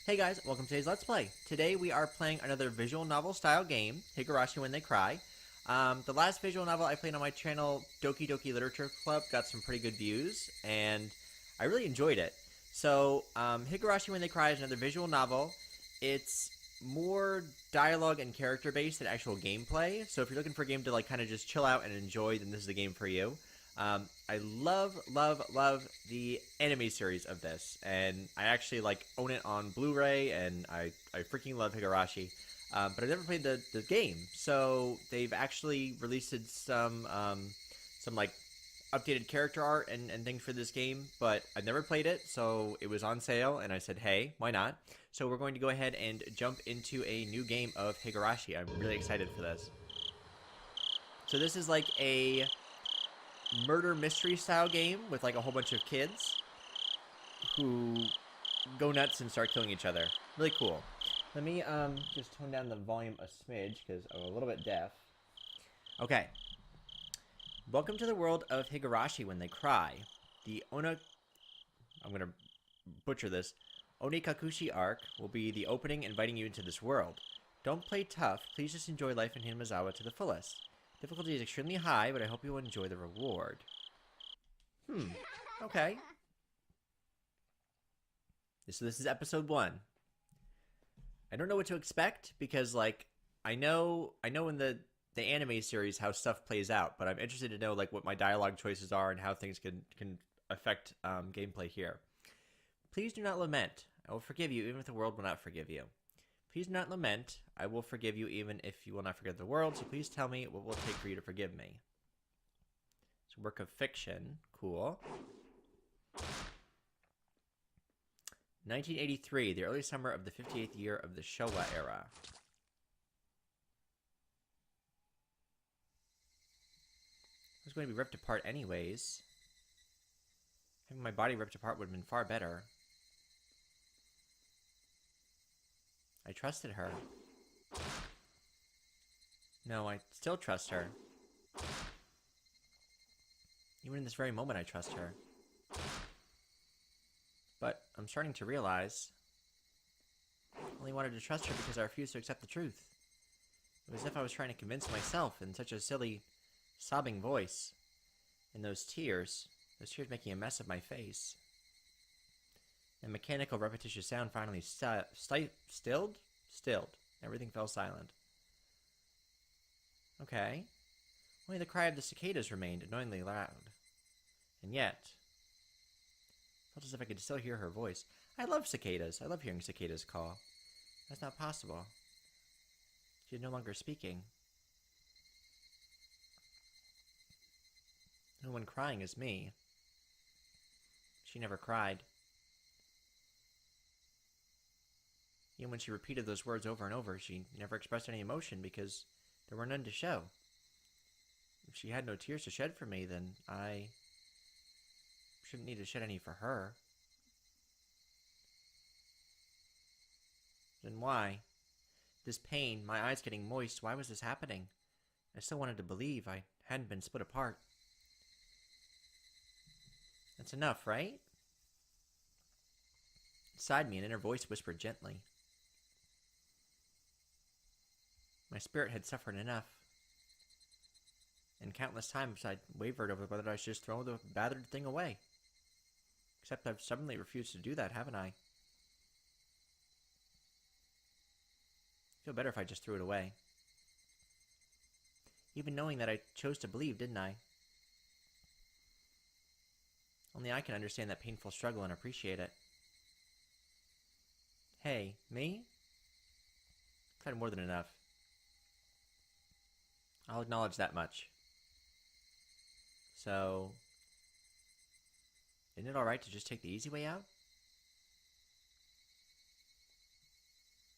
Hey guys, welcome to today's Let's Play. Today we are playing another visual novel style game, Higurashi When They Cry. The last visual novel I played on my channel, Doki Doki Literature Club, got some pretty good views, and I really enjoyed it. So, Higurashi When They Cry is another visual novel. It's more dialogue and character based than actual gameplay, so if you're looking for a game to kind of just chill out and enjoy, then this is the game for you. I love the anime series of this, and I actually own it on Blu-ray, and I freaking love Higurashi. But I've never played the game, so they've actually released some updated character art and things for this game, but I've never played it, so it was on sale, and I said, hey, why not? So we're going to go ahead and jump into a new game of Higurashi. I'm really excited for this. So this is like a murder mystery style game with a whole bunch of kids who go nuts and start killing each other. Really cool. Let me just tone down the volume a smidge because I'm a little bit deaf. Okay. Welcome to the world of Higurashi When They Cry. I'm gonna butcher this. Onikakushi arc will be the opening inviting you into this world. Don't play tough, please just enjoy life in Hinamizawa to the fullest. Difficulty is extremely high, but I hope you will enjoy the reward. Okay. So this is episode 1. I don't know what to expect because I know in the anime series how stuff plays out, but I'm interested to know what my dialogue choices are and how things can affect gameplay here. Please do not lament. I will forgive you even if the world will not forgive you. Please do not lament. I will forgive you even if you will not forgive the world, so please tell me what will it take for you to forgive me. It's a work of fiction. Cool. 1983, the early summer of the 58th year of the Showa era. I was going to be ripped apart anyways. Having my body ripped apart would have been far better. I trusted her. No, I still trust her. Even in this very moment, I trust her. But I'm starting to realize I only wanted to trust her because I refused to accept the truth. It was as if I was trying to convince myself in such a silly, sobbing voice. And those tears making a mess of my face. The mechanical, repetitious sound finally stilled. Everything fell silent. Okay. Only the cry of the cicadas remained, annoyingly loud. And yet, it felt as if I could still hear her voice. I love cicadas. I love hearing cicadas call. That's not possible. She is no longer speaking. No one crying is me. She never cried. Even when she repeated those words over and over, she never expressed any emotion because there were none to show. If she had no tears to shed for me, then I shouldn't need to shed any for her. Then why? This pain, my eyes getting moist, why was this happening? I still wanted to believe I hadn't been split apart. That's enough, right? Inside me, an inner voice whispered gently. My spirit had suffered enough. And countless times I'd wavered over whether I should just throw the battered thing away. Except I've stubbornly refused to do that, haven't I? I feel better if I just threw it away. Even knowing that I chose to believe, didn't I? Only I can understand that painful struggle and appreciate it. Hey, me? I've had more than enough. I'll acknowledge that much. So, isn't it alright to just take the easy way out?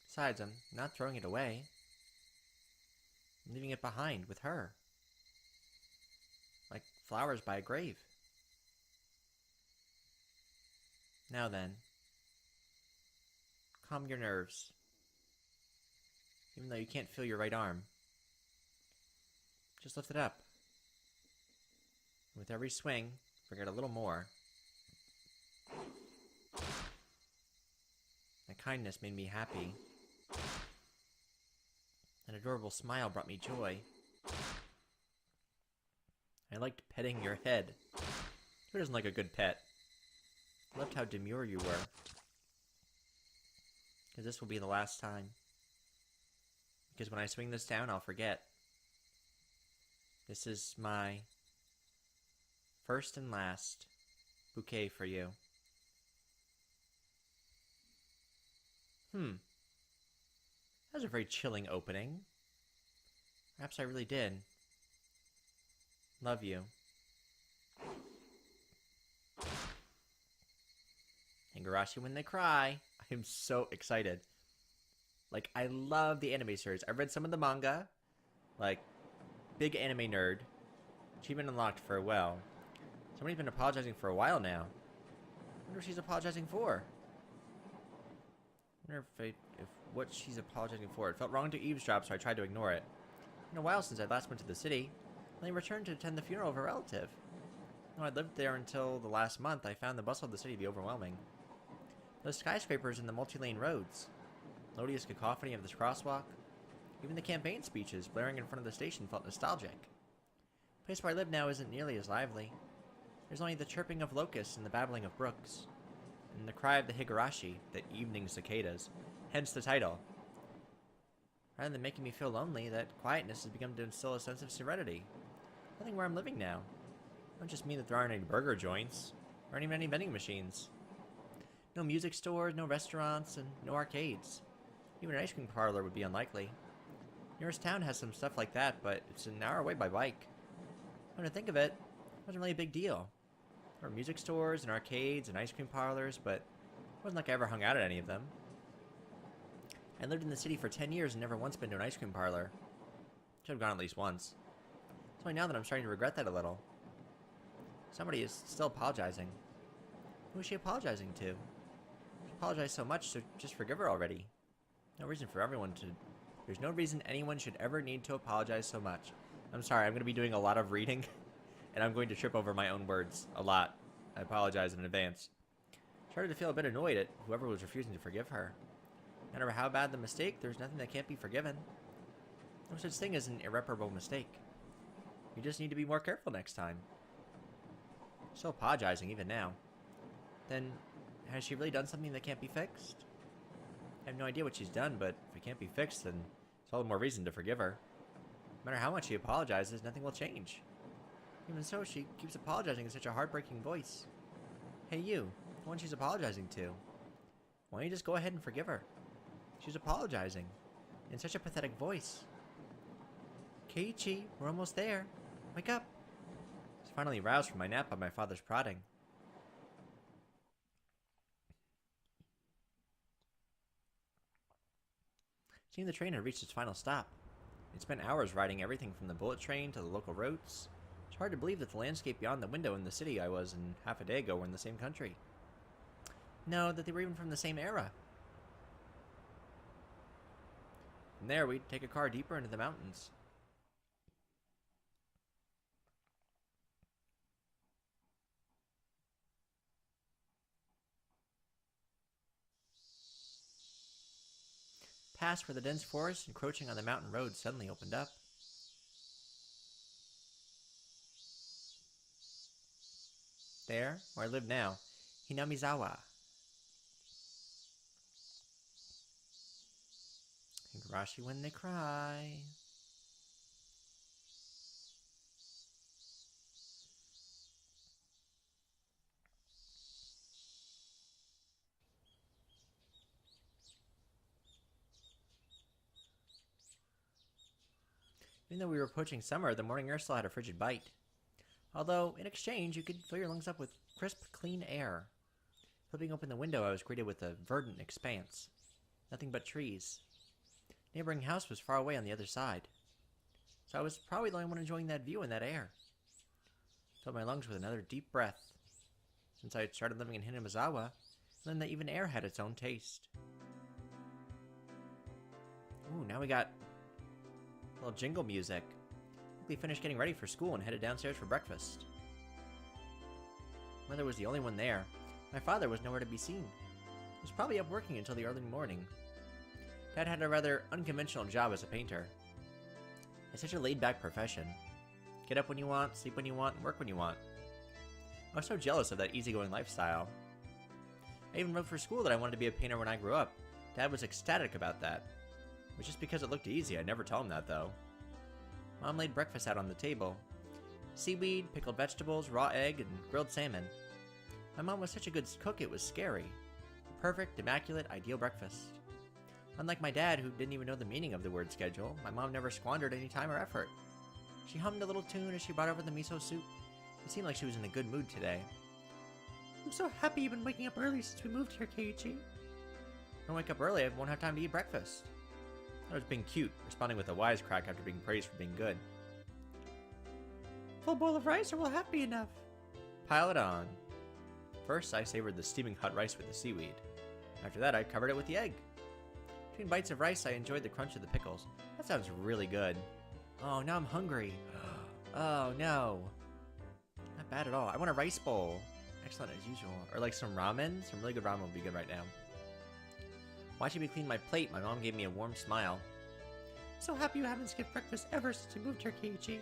Besides, I'm not throwing it away. I'm leaving it behind with her. Like flowers by a grave. Now then, calm your nerves. Even though you can't feel your right arm. Just lift it up. With every swing, forget a little more. My kindness made me happy. An adorable smile brought me joy. I liked petting your head. Who doesn't like a good pet? I loved how demure you were. Because this will be the last time. Because when I swing this down, I'll forget. This is my first and last bouquet for you. That was a very chilling opening. Perhaps I really did. Love you. Higurashi when they cry. I am so excited. Like, I love the anime series. I've read some of the manga. Like, big anime nerd. Achievement unlocked, farewell. Somebody's been apologizing for a while now. I wonder what she's apologizing for. I wonder if what she's apologizing for. It felt wrong to eavesdrop, so I tried to ignore it. It's been a while since I last went to the city. I only returned to attend the funeral of a relative. Though I'd lived there until the last month, I found the bustle of the city to be overwhelming. Those skyscrapers and the multi-lane roads. Melodious cacophony of this crosswalk. Even the campaign speeches blaring in front of the station felt nostalgic. The place where I live now isn't nearly as lively. There's only the chirping of locusts and the babbling of brooks. And the cry of the Higurashi, the evening cicadas. Hence the title. Rather than making me feel lonely, that quietness has begun to instill a sense of serenity. Nothing where I'm living now. It don't just mean that there aren't any burger joints, or even any vending machines. No music stores, no restaurants, and no arcades. Even an ice cream parlor would be unlikely. Nearest town has some stuff like that, but it's an hour away by bike. When I think of it, it wasn't really a big deal. There were music stores and arcades and ice cream parlors, but it wasn't like I ever hung out at any of them. I lived in the city for 10 years and never once been to an ice cream parlor. Should have gone at least once. It's only now that I'm starting to regret that a little. Somebody is still apologizing. Who is she apologizing to? She apologized so much, so just forgive her already. No reason for everyone to... There's no reason anyone should ever need to apologize so much. I'm sorry, I'm going to be doing a lot of reading, and I'm going to trip over my own words a lot. I apologize in advance. I started to feel a bit annoyed at whoever was refusing to forgive her. No matter how bad the mistake, there's nothing that can't be forgiven. No such thing as an irreparable mistake. You just need to be more careful next time. Still apologizing even now. Then, has she really done something that can't be fixed? I have no idea what she's done, but if it can't be fixed, then it's all the more reason to forgive her. No matter how much she apologizes, nothing will change. Even so, she keeps apologizing in such a heartbreaking voice. Hey you, the one she's apologizing to. Why don't you just go ahead and forgive her? She's apologizing. In such a pathetic voice. Keiichi, we're almost there. Wake up. I was finally roused from my nap by my father's prodding. Seeing the train had reached its final stop. It spent hours riding everything from the bullet train to the local roads. It's hard to believe that the landscape beyond the window in the city I was in half a day ago were in the same country. No, that they were even from the same era. From there, we'd take a car deeper into the mountains. Past where the dense forest encroaching on the mountain road suddenly opened up. There, where I live now, Hinamizawa. Higurashi when they cry. Even though we were approaching summer, the morning air still had a frigid bite. Although, in exchange, you could fill your lungs up with crisp, clean air. Flipping open the window, I was greeted with a verdant expanse. Nothing but trees. The neighboring house was far away on the other side. So I was probably the only one enjoying that view and that air. Filled my lungs with another deep breath. Since I had started living in Hinamizawa, I learned that even air had its own taste. Ooh, now we got a little jingle music. We finished getting ready for school and headed downstairs for breakfast. Mother was the only one there. My father was nowhere to be seen. was probably up working until the early morning. Dad had a rather unconventional job as a painter. It's such a laid-back profession. Get up when you want, sleep when you want, and work when you want. I was so jealous of that easygoing lifestyle. I even wrote for school that I wanted to be a painter when I grew up. Dad was ecstatic about that. It was just because it looked easy. I never told him that, though. Mom laid breakfast out on the table. Seaweed, pickled vegetables, raw egg, and grilled salmon. My mom was such a good cook it was scary. The perfect, immaculate, ideal breakfast. Unlike my dad, who didn't even know the meaning of the word schedule, my mom never squandered any time or effort. She hummed a little tune as she brought over the miso soup. It seemed like she was in a good mood today. I'm so happy you've been waking up early since we moved here, Keiichi. If I wake up early, I won't have time to eat breakfast. I was being cute, responding with a wisecrack after being praised for being good. Full bowl of rice, or will half be enough? Pile it on. First, I savored the steaming hot rice with the seaweed. After that, I covered it with the egg. Between bites of rice, I enjoyed the crunch of the pickles. That sounds really good. Oh, now I'm hungry. Oh, no. Not bad at all. I want a rice bowl. Excellent as usual. Or like some ramen. Some really good ramen would be good right now. Watching me clean my plate, my mom gave me a warm smile. I'm so happy you haven't skipped breakfast ever since you moved here, Keiichi.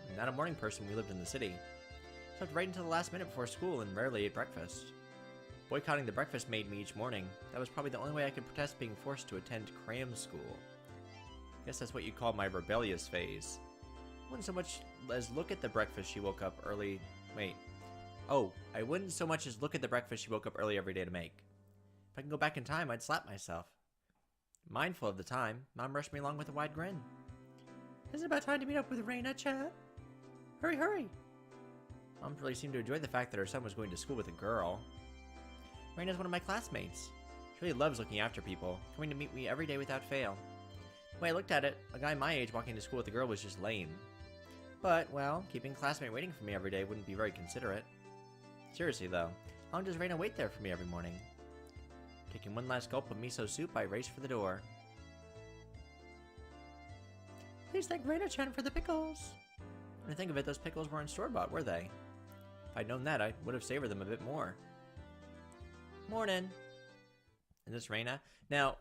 I'm not a morning person. We lived in the city. Slept right until the last minute before school and rarely ate breakfast. Boycotting the breakfast made me each morning. That was probably the only way I could protest being forced to attend cram school. Guess that's what you'd call my rebellious phase. I wouldn't so much as look at the breakfast she woke up early... Wait. Oh, I wouldn't so much as look at the breakfast she woke up early every day to make. If I can go back in time, I'd slap myself. Mindful of the time, Mom rushed me along with a wide grin. Is it about time to meet up with Rena, Chad? Hurry, hurry! Mom really seemed to enjoy the fact that her son was going to school with a girl. Rena's one of my classmates. She really loves looking after people, coming to meet me every day without fail. The way I looked at it, a guy my age walking to school with a girl was just lame. But, well, keeping a classmate waiting for me every day wouldn't be very considerate. Seriously though, how long does Rena wait there for me every morning? Taking one last gulp of miso soup, I raced for the door. Please thank Rena-chan for the pickles. When I think of it, those pickles weren't store-bought, were they? If I'd known that, I would have savored them a bit more. Morning. And this Rena. Now,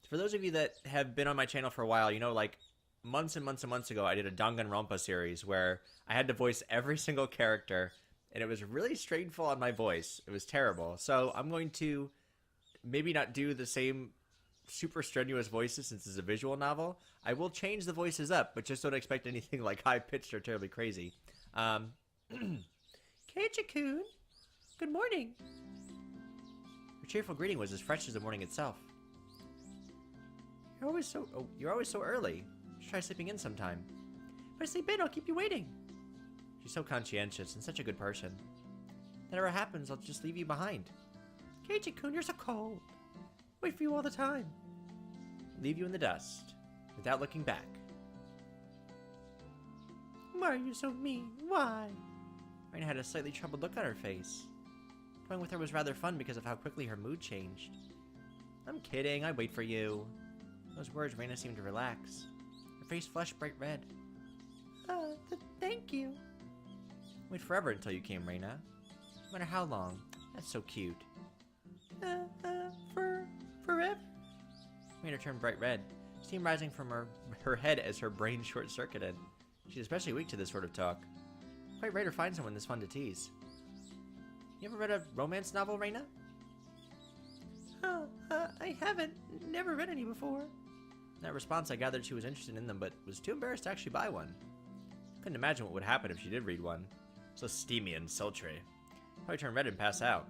for those of you that have been on my channel for a while, you know, like months and months and months ago, I did a Danganronpa series where I had to voice every single character, and it was really strainful on my voice. It was terrible. So I'm going to maybe not do the same super strenuous voices since it's a visual novel. I will change the voices up, but just don't expect anything like high-pitched or terribly crazy. Keiichi-kun, good morning. Her cheerful greeting was as fresh as the morning itself. You're always so early. Just try sleeping in sometime. If I sleep in, I'll keep you waiting. She's so conscientious and such a good person. If that ever happens, I'll just leave you behind. Keiichi-kun, you're so cold. Wait for you all the time. Leave you in the dust, without looking back. Why are you so mean? Why? Rena had a slightly troubled look on her face. Going with her was rather fun because of how quickly her mood changed. I'm kidding, I'd wait for you. Those words, Rena seemed to relax. Her face flushed bright red. Thank you. Wait forever until you came, Rena. No matter how long. That's so cute. Forever? Rena turned bright red, steam rising from her head as her brain short-circuited. She's especially weak to this sort of talk. Quite rare to find someone this fun to tease. You ever read a romance novel, Rena? I haven't. Never read any before. In that response, I gathered she was interested in them, but was too embarrassed to actually buy one. Couldn't imagine what would happen if she did read one. So steamy and sultry. Probably turn red and pass out.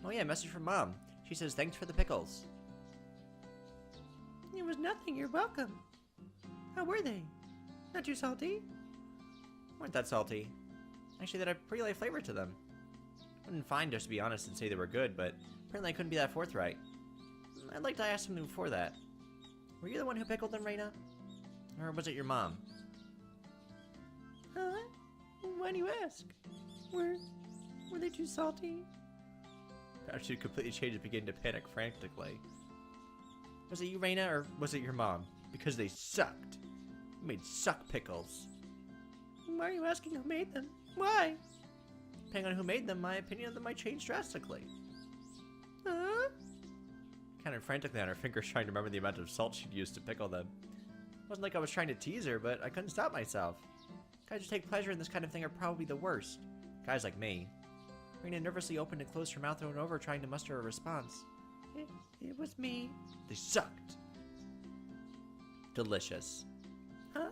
Oh yeah, message from Mom. She says thanks for the pickles. It was nothing, you're welcome. How were they? Not too salty? Weren't that salty. Actually, they had a pretty light flavor to them. Wouldn't find just to be honest and say they were good, but apparently I couldn't be that forthright. I'd like to ask something before that. Were you the one who pickled them, Rena? Or was it your mom? Huh? Why do you ask? Were they too salty? Perhaps she'd completely changed and begin to panic frantically. Was it you, Rena, or was it your mom? Because they sucked. You made suck pickles. Why are you asking who made them? Why? Depending on who made them, my opinion of them might change drastically. Huh? Kind of frantically on her fingers trying to remember the amount of salt she'd used to pickle them. It wasn't like I was trying to tease her, but I couldn't stop myself. Guys who take pleasure in this kind of thing are probably the worst. Guys like me. Rena nervously opened and closed her mouth over and over, trying to muster a response. It was me. They sucked. Delicious. Huh?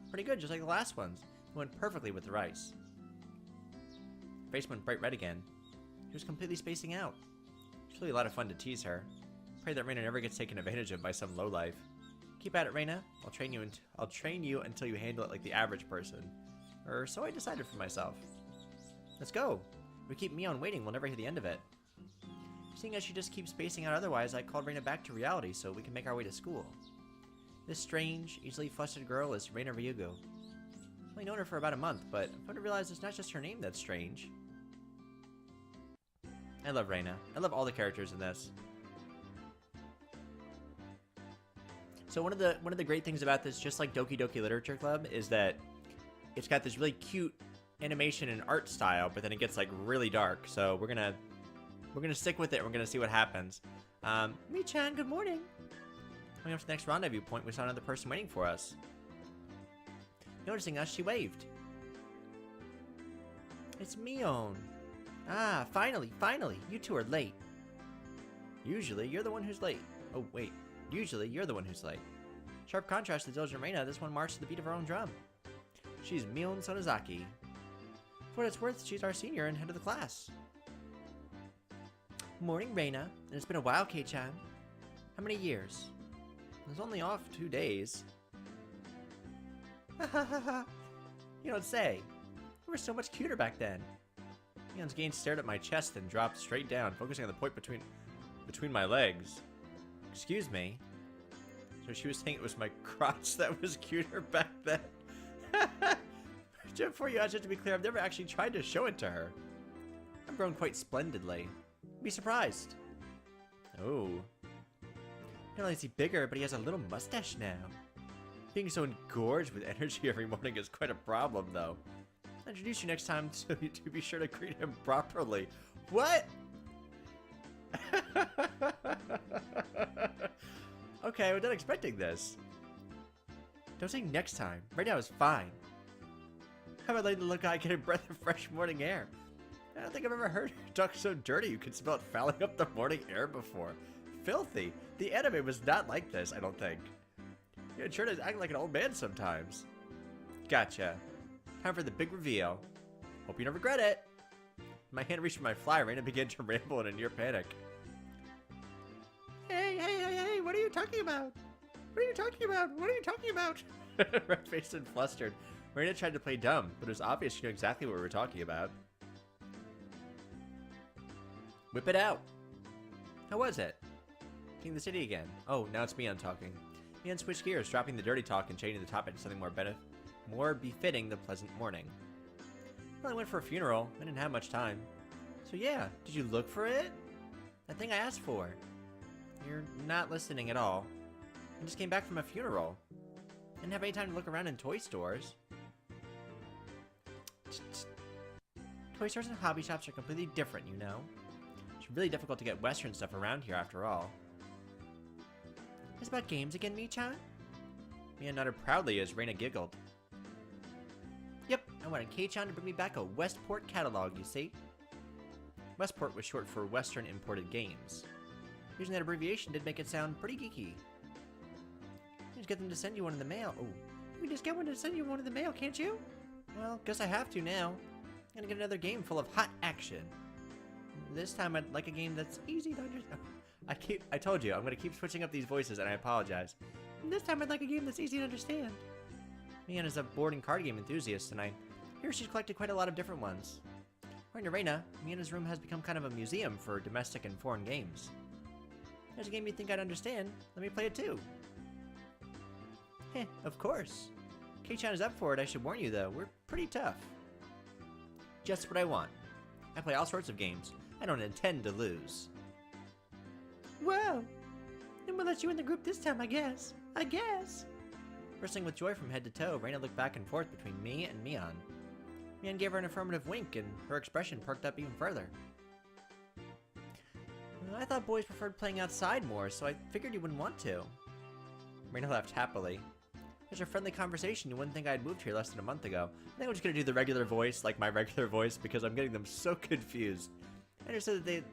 Pretty good, just like the last ones. It went perfectly with the rice. Her face went bright red again. She was completely spacing out. It's really a lot of fun to tease her. Pray that Rena never gets taken advantage of by some lowlife. Keep at it, Rena. I'll train you until you handle it like the average person. Or so I decided for myself. Let's go. If we keep Mion waiting, we'll never hit the end of it. Seeing as she just keeps spacing out otherwise, I called Rena back to reality so we can make our way to school. This strange, easily flustered girl is Rena Ryugu. I've only known her for about a month, but I've come to realize it's not just her name that's strange. I love Rena. I love all the characters in this. So one of the great things about this, just like Doki Doki Literature Club, is that it's got this really cute animation and art style, but then it gets like really dark. So we're gonna stick with it. And we're gonna see what happens. Mi-chan, good morning. Coming up to the next rendezvous point, we saw another person waiting for us. Noticing us, she waved. It's Mion. Ah, finally, you two are late. Usually, you're the one who's late. Oh, wait. Usually, you're the one who's late. Sharp contrast to diligent Rena, this one marched to the beat of her own drum. She's Mion Sonozaki. For what it's worth, she's our senior and head of the class. Morning, Rena. And it's been a while, Kei-chan. How many years? I was only off 2 days. Ha ha ha ha. You don't say. You were so much cuter back then. Mion's gaze stared at my chest and dropped straight down, focusing on the point between my legs. Excuse me. So she was saying it was my crotch that was cuter back then. Just before you asked, just to be clear, I've never actually tried to show it to her. I've grown quite splendidly. Be surprised. Oh. Not only is he bigger, but he has a little mustache now. Being so engorged with energy every morning is quite a problem, though. I'll introduce you next time so you to be sure to greet him properly. What? Okay, I was not expecting this. Don't say next time. Right now is fine. How about letting the little guy get a breath of fresh morning air? I don't think I've ever heard her talk so dirty you could smell it fouling up the morning air before. Filthy. The anime was not like this, I don't think. Yeah, sure does act like an old man sometimes. Gotcha. Time for the big reveal. Hope you don't regret it. My hand reached for my fly, Rena began to ramble in a near panic. Hey, what are you talking about? What are you talking about? What are you talking about? Red-faced and flustered, Rena tried to play dumb, but it was obvious she knew exactly what we were talking about. Whip it out. How was it? King of the city again. Oh, now it's Mion talking. Mion switched gears, dropping the dirty talk and changing the topic to something more befitting the pleasant morning. Well, I went for a funeral. I didn't have much time. So yeah, did you look for it? That thing I asked for. You're not listening at all. I just came back from a funeral. Didn't have any time to look around in toy stores. Toy stores and hobby shops are completely different, you know. It's really difficult to get Western stuff around here after all. It's about games again, Mi-chan? Mia nodded proudly as Rena giggled. Yep, I wanted Kei-chan to bring me back a Westport catalog, you see. Westport was short for Western Imported Games. Using that abbreviation did make it sound pretty geeky. Just get them to send you one in the mail. Oh, you can just get one to send you one in the mail, can't you? Well, guess I have to now. I'm gonna get another game full of hot action. This time I'd like a game that's easy to understand. I told you, I'm gonna keep switching up these voices and I apologize. And this time I'd like a game that's easy to understand. Mion is a board and card game enthusiast and I hear she's collected quite a lot of different ones. According to Rena, Miona's room has become kind of a museum for domestic and foreign games. There's a game you think I'd understand. Let me play it too. Heh, of course. Kei-chan is up for it, I should warn you though. We're pretty tough. Just what I want. I play all sorts of games. I don't intend to lose. Wow. Then we'll let you in the group this time, I guess. Bristling with joy from head to toe, Rena looked back and forth between me and Mion. Mion gave her an affirmative wink, and her expression perked up even further. I thought boys preferred playing outside more, so I figured you wouldn't want to. Rena laughed happily. After a friendly conversation, you wouldn't think I had moved here less than a month ago. I think I'm just gonna do the regular voice, like my regular voice, because I'm getting them so confused. I understood that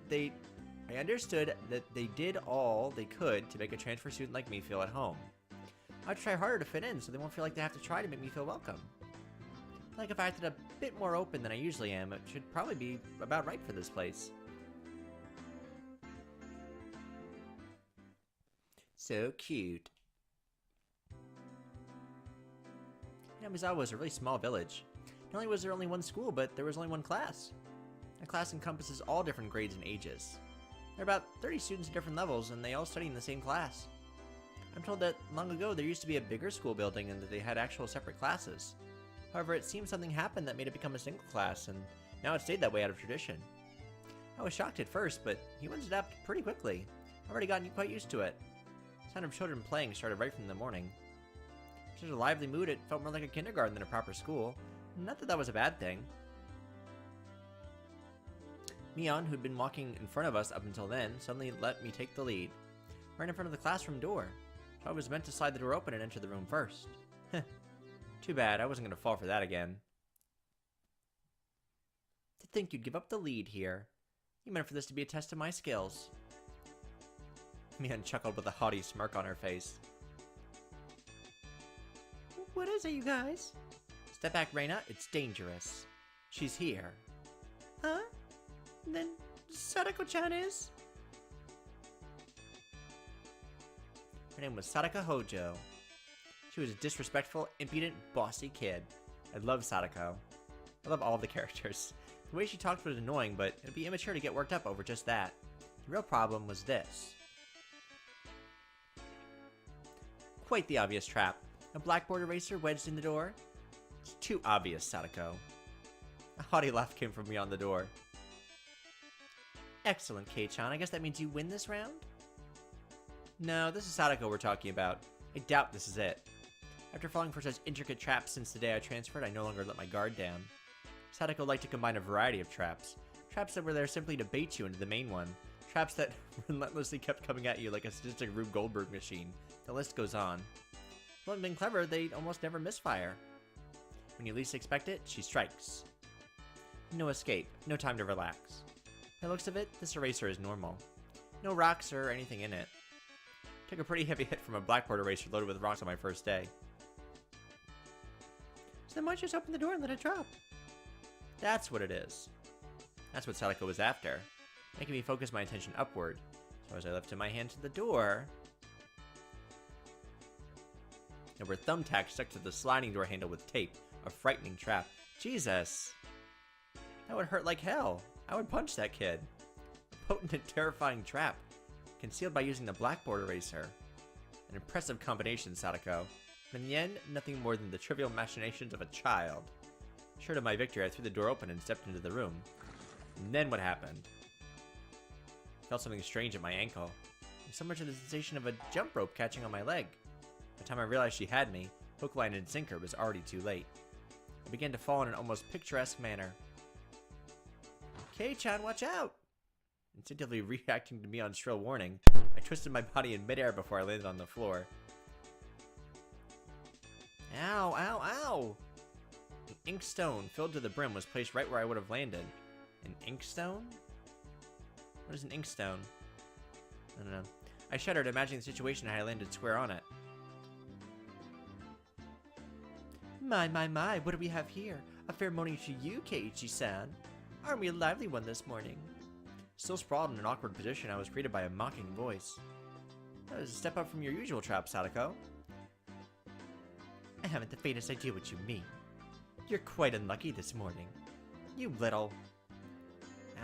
they did all they could to make a transfer student like me feel at home. I'd try harder to fit in so they won't feel like they have to try to make me feel welcome. Like if I acted a bit more open than I usually am, it should probably be about right for this place. So cute. Hinamizawa was a really small village. Not only was there only one school, but there was only one class. A class encompasses all different grades and ages. There are about 30 students at different levels, and they all study in the same class. I'm told that long ago there used to be a bigger school building and that they had actual separate classes. However, it seems something happened that made it become a single class, and now it stayed that way out of tradition. I was shocked at first, but humans adapt pretty quickly. I've already gotten quite used to it. The sound of children playing started right from the morning. In such a lively mood, it felt more like a kindergarten than a proper school. Not that that was a bad thing. Mion, who'd been walking in front of us up until then, suddenly let me take the lead. Right in front of the classroom door. So I was meant to slide the door open and enter the room first. Too bad, I wasn't going to fall for that again. To think you'd give up the lead here. You meant for this to be a test of my skills. Mion chuckled with a haughty smirk on her face. What is it, you guys? Step back, Rena. It's dangerous. She's here. Huh? Then Sadako-chan is? Her name was Sadako Hojo. She was a disrespectful, impudent, bossy kid. I love Sadako. I love all of the characters. The way she talked was annoying, but it'd be immature to get worked up over just that. The real problem was this. Quite the obvious trap. A blackboard eraser wedged in the door. It's too obvious, Sadako. A haughty laugh came from beyond the door. Excellent, Kei-chan. I guess that means you win this round? No, this is Sadako we're talking about. I doubt this is it. After falling for such intricate traps since the day I transferred, I no longer let my guard down. Sadako liked to combine a variety of traps. Traps that were there simply to bait you into the main one. Traps that relentlessly kept coming at you like a sadistic Rube Goldberg machine. The list goes on. If they'd been clever, they'd almost never misfire. When you least expect it, she strikes. No escape, no time to relax. By the looks of it, this eraser is normal. No rocks or anything in it. Took a pretty heavy hit from a blackboard eraser loaded with rocks on my first day. So then why don't you just open the door and let it drop? That's what it is. That's what Sadako was after, making me focus my attention upward. So as I lifted my hand to the door, there were thumbtacks stuck to the sliding door handle with tape. A frightening trap. Jesus! That would hurt like hell. I would punch that kid. A potent and terrifying trap, concealed by using the blackboard eraser. An impressive combination, Sadako. But in the end, nothing more than the trivial machinations of a child. Sure of my victory, I threw the door open and stepped into the room. And then what happened? I felt something strange at my ankle. So much of the sensation of a jump rope catching on my leg. By the time I realized she had me, hook, line, and sinker was already too late. I began to fall in an almost picturesque manner. Kei-chan, watch out! Instinctively reacting to Mion's shrill warning, I twisted my body in midair before I landed on the floor. Ow, ow, ow! An ink stone filled to the brim was placed right where I would have landed. An ink stone? What is an ink stone? I don't know. I shuddered, imagining the situation had I landed square on it. My, what do we have here? A fair morning to you, Keiichi-san. Aren't we a lively one this morning? Still sprawled in an awkward position, I was greeted by a mocking voice. That was a step up from your usual trap, Sadako. I haven't the faintest idea what you mean. You're quite unlucky this morning. You little...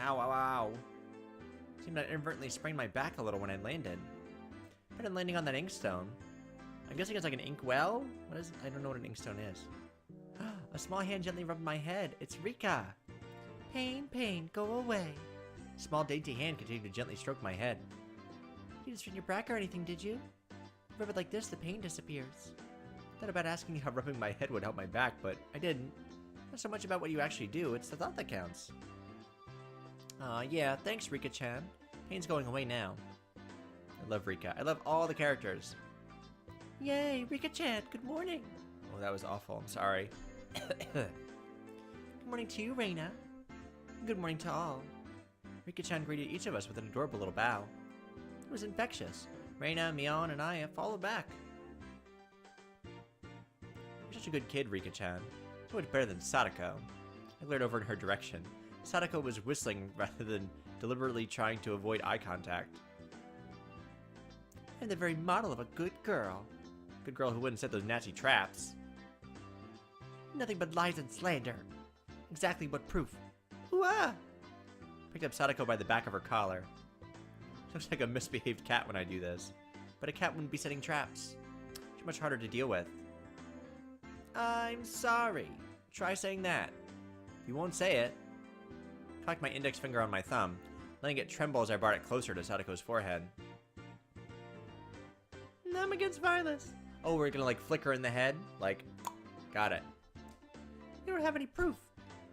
Ow, ow, ow. Seemed I inadvertently sprained my back a little when I landed. Better than landing on that inkstone. I'm guessing it's like an ink well? What is it? I don't know what an inkstone is. A small hand gently rubbed my head. It's Rika. Pain, pain, go away. A small dainty hand continued to gently stroke my head. You didn't strain your back or anything, did you? Rub it like this, the pain disappears. Thought about asking you how rubbing my head would help my back, but I didn't. Not so much about what you actually do, it's the thought that counts. Yeah, thanks, Rika-chan. Pain's going away now. I love Rika. I love all the characters. Yay, Rika-chan, good morning. Oh, that was awful. I'm sorry. Good morning to you, Rena. Good morning to all. Rika-chan greeted each of us with an adorable little bow. It was infectious. Rena, Mion, and I followed back. You're such a good kid, Rika-chan. So much better than Sadako. I glared over in her direction. Sadako was whistling rather than deliberately trying to avoid eye contact. I'm the very model of a good girl. Good girl who wouldn't set those nasty traps. Nothing but lies and slander. Exactly what proof. Ooh-ah! Picked up Sadako by the back of her collar. Looks like a misbehaved cat when I do this. But a cat wouldn't be setting traps. Too much harder to deal with. I'm sorry. Try saying that. If you won't say it. Cocked my index finger on my thumb, letting it tremble as I brought it closer to Sadako's forehead. I'm against violence. Oh, we're gonna like flick her in the head? Like, got it. You don't have any proof.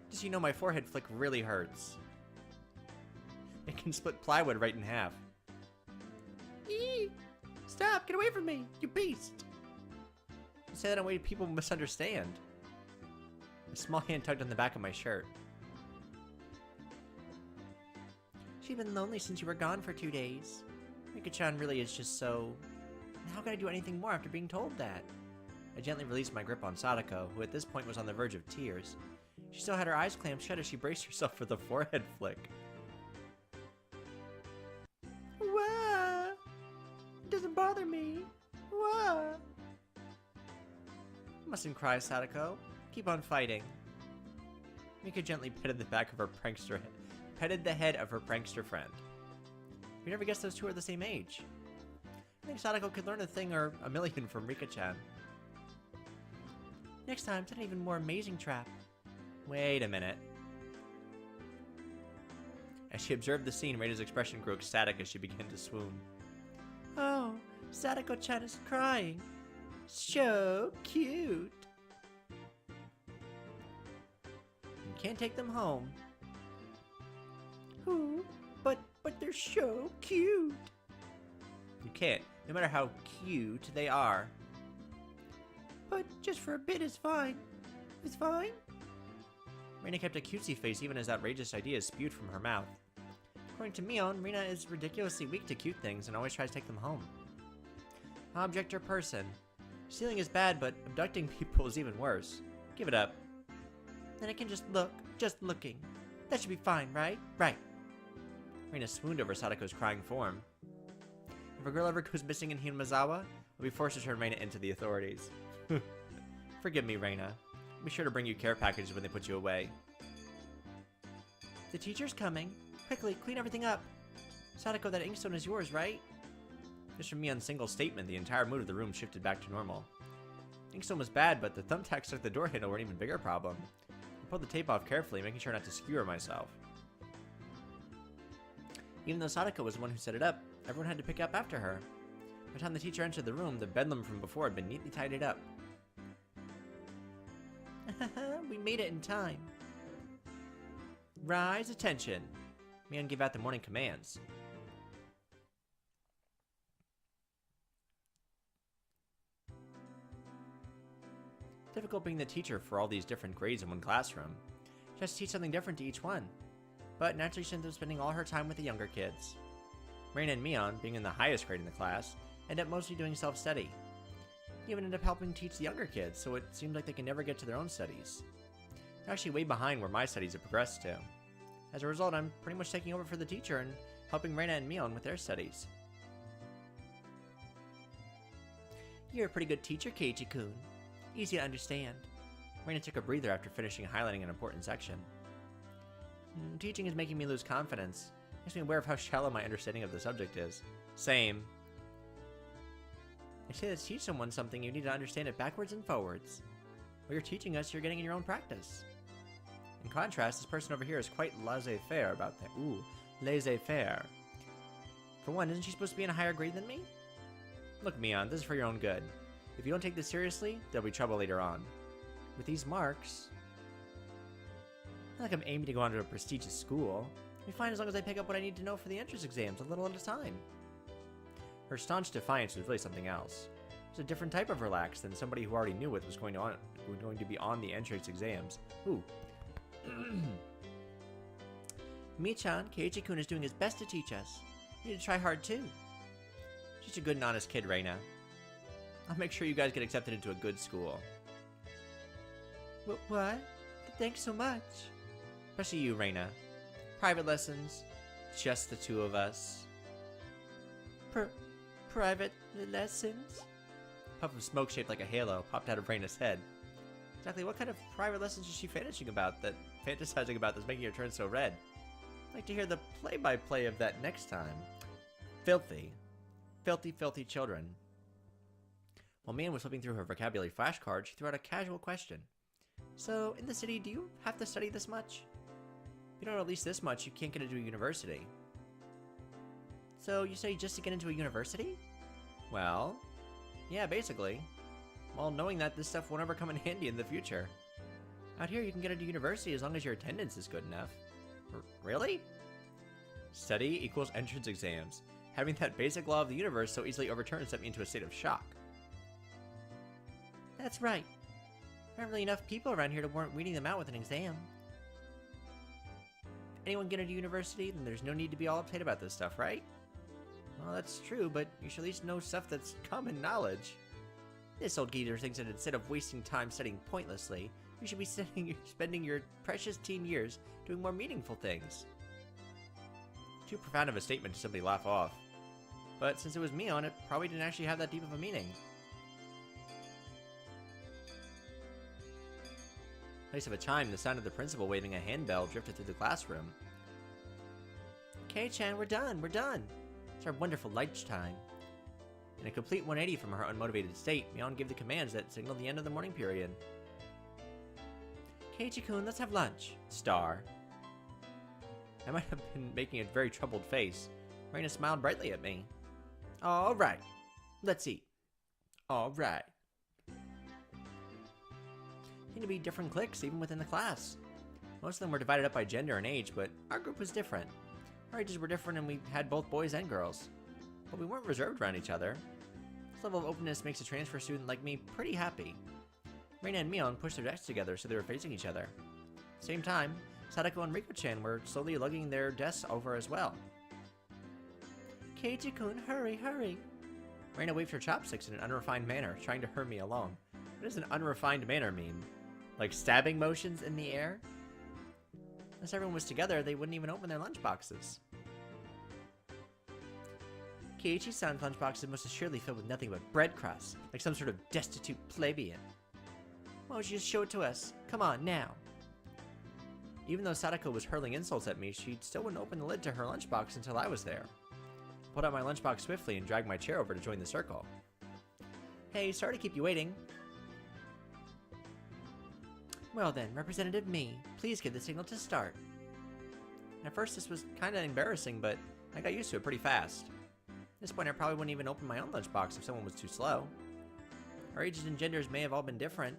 Just so you know, my forehead flick really hurts. It can split plywood right in half. Eee! Stop! Get away from me! You beast! You say that in a way people misunderstand. A small hand tugged on the back of my shirt. She's been lonely since you were gone for 2 days. Rika-chan really is just so... How could I do anything more after being told that? I gently released my grip on Sadako, who at this point was on the verge of tears. She still had her eyes clamped shut as she braced herself for the forehead flick. Wah! It doesn't bother me. Wah! Mustn't cry, Sadako. Keep on fighting. Mika gently petted the back of her prankster head. Petted the head of her prankster friend. You never guessed those two are the same age. I think Sadako could learn a thing or a million from Rika-chan. Next time, set an even more amazing trap. Wait a minute. As she observed the scene, Reina's expression grew ecstatic as she began to swoon. Oh, Sadako-chan is crying. So cute. You can't take them home. Ooh, but they're so cute. You can't, no matter how cute they are. But just for a bit is fine. It's fine? Rena kept a cutesy face even as outrageous ideas spewed from her mouth. According to Mion, Rena is ridiculously weak to cute things and always tries to take them home. Object or person. Stealing is bad, but abducting people is even worse. Give it up. Then I can just look, just looking. That should be fine, right? Right. Rena swooned over Sadako's crying form. If a girl ever goes missing in Hinamizawa, I'll be forced to turn Rena into the authorities. Forgive me, Rena. I'll be sure to bring you care packages when they put you away. The teacher's coming. Quickly, clean everything up. Sadako, that inkstone is yours, right? Just from Mion's single statement, the entire mood of the room shifted back to normal. Inkstone was bad, but the thumbtacks stuck to the door handle were an even bigger problem. I pulled the tape off carefully, making sure not to skewer myself. Even though Sadako was the one who set it up, everyone had to pick up after her. By the time the teacher entered the room, the bedlam from before had been neatly tidied up. We made it in time. Rise, attention. Mion gave out the morning commands. Difficult being the teacher for all these different grades in one classroom. She has to teach something different to each one. But naturally she ends up spending all her time with the younger kids. Rena and Mion, being in the highest grade in the class, end up mostly doing self-study. They even end up helping teach the younger kids, so it seems like they can never get to their own studies. They're actually way behind where my studies have progressed to. As a result, I'm pretty much taking over for the teacher and helping Rena and Mion with their studies. You're a pretty good teacher, Keiji-kun. Easy to understand. Rena took a breather after finishing highlighting an important section. Teaching is making me lose confidence. Makes me aware of how shallow my understanding of the subject is. Same. They say that to teach someone something, you need to understand it backwards and forwards. What you're teaching us, you're getting in your own practice. In contrast, this person over here is quite laissez-faire about that. Ooh, laissez-faire. For one, isn't she supposed to be in a higher grade than me? Look, Mion, this is for your own good. If you don't take this seriously, there'll be trouble later on. With these marks... Not like I'm aiming to go on to a prestigious school. Be fine as long as I pick up what I need to know for the entrance exams, a little at a time. Her staunch defiance was really something else. It was a different type of relax than somebody who already knew what was going to be on the entrance exams. Ooh. Mi-chan, Keiichi-kun is doing his best to teach us. You need to try hard too. She's a good and honest kid, Rena. I'll make sure you guys get accepted into a good school. What? Thanks so much. Especially you, Rena. Private lessons. Just the two of us. Private lessons? A puff of smoke shaped like a halo popped out of Rena's head. Exactly what kind of private lessons is she fantasizing about that's making her turn so red? I'd like to hear the play-by-play of that next time. Filthy. Filthy, filthy children. While Mian was flipping through her vocabulary flashcard, she threw out a casual question. So, in the city, do you have to study this much? If you don't know at least this much, you can't get into a university. So, you study just to get into a university? Well, yeah, basically. Well, knowing that, this stuff won't ever come in handy in the future. Out here, you can get into university as long as your attendance is good enough. Really? Study equals entrance exams. Having that basic law of the universe so easily overturned sent me into a state of shock. That's right. There aren't really enough people around here to warrant weeding them out with an exam. If anyone get into university, then there's no need to be all uptight about this stuff, right? Well, that's true, but you should at least know stuff that's common knowledge. This old geezer thinks that instead of wasting time studying pointlessly, you should be spending your precious teen years doing more meaningful things. Too profound of a statement to simply laugh off. But since it was Mion, it probably didn't actually have that deep of a meaning. Place of a chime, the sound of the principal waving a handbell drifted through the classroom. Kei-chan, we're done, we're done. It's our wonderful lunchtime. In a complete 180 from her unmotivated state, Mion gave the commands that signaled the end of the morning period. Keiichi-kun, let's have lunch. Star. I might have been making a very troubled face. Rena smiled brightly at me. All right. Let's eat. All right. Seemed to be different cliques even within the class. Most of them were divided up by gender and age, but our group was different. Our ages were different and we had both boys and girls. But we weren't reserved around each other. This level of openness makes a transfer student like me pretty happy. Rena and Mion pushed their desks together so they were facing each other. At the same time, Sadako and Riko-chan were slowly lugging their desks over as well. Keiichi-kun, hurry, hurry. Rena waved her chopsticks in an unrefined manner, trying to hurry me along. What does an unrefined manner mean? Like stabbing motions in the air? Unless everyone was together, they wouldn't even open their lunchboxes. Keiichi-san's lunchboxes must assuredly filled with nothing but bread crusts, like some sort of destitute plebeian. Why don't you just show it to us? Come on, now. Even though Sadako was hurling insults at me, she still wouldn't open the lid to her lunchbox until I was there. I pulled out my lunchbox swiftly and dragged my chair over to join the circle. Hey, sorry to keep you waiting. Well then, Representative Me, please give the signal to start. At first this was kinda embarrassing, but I got used to it pretty fast. At this point I probably wouldn't even open my own lunchbox if someone was too slow. Our ages and genders may have all been different,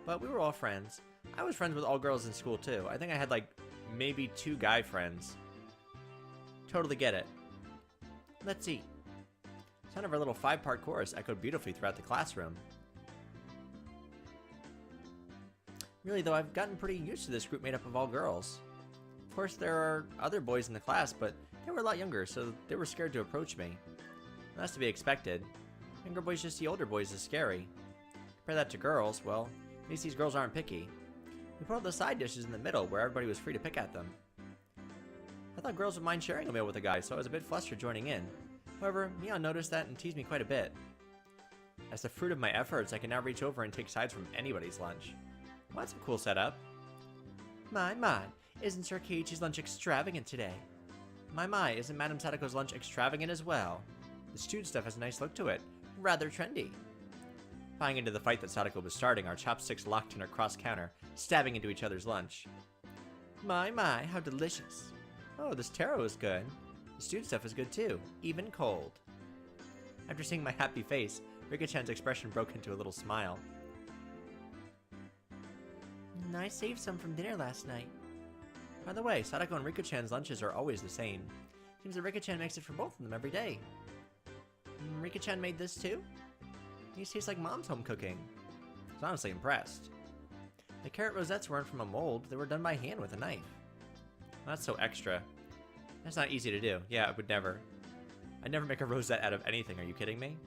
but we were all friends. I was friends with all girls in school too. I think I had like maybe 2 guy friends. Totally get it. Let's eat. The sound of our little 5-part chorus echoed beautifully throughout the classroom. Really though, I've gotten pretty used to this group made up of all girls. Of course there are other boys in the class, but they were a lot younger, so they were scared to approach me. That's to be expected. Younger boys just see older boys as scary. Compare that to girls, well, at least these girls aren't picky. We put all the side dishes in the middle where everybody was free to pick at them. I thought girls would mind sharing a meal with a guy, so I was a bit flustered joining in. However, Mion noticed that and teased me quite a bit. As the fruit of my efforts, I can now reach over and take sides from anybody's lunch. Well, that's a cool setup. My, isn't Sir Keiichi's lunch extravagant today? My, isn't Madame Sadako's lunch extravagant as well? The stewed stuff has a nice look to it. Rather trendy. Buying into the fight that Sadako was starting, our chopsticks locked in our cross-counter, stabbing into each other's lunch. My, how delicious. Oh, this taro is good. The stewed stuff is good too, even cold. After seeing my happy face, Rika-chan's expression broke into a little smile. I saved some from dinner last night. By the way, Sadako and Rika-chan's lunches are always the same. Seems that Rika-chan makes it for both of them every day. Rika-chan made this too? These taste like Mom's home cooking. I was honestly impressed. The carrot rosettes weren't from a mold, they were done by hand with a knife. That's so extra. That's not easy to do. Yeah, I would never. I'd never make a rosette out of anything, are you kidding me?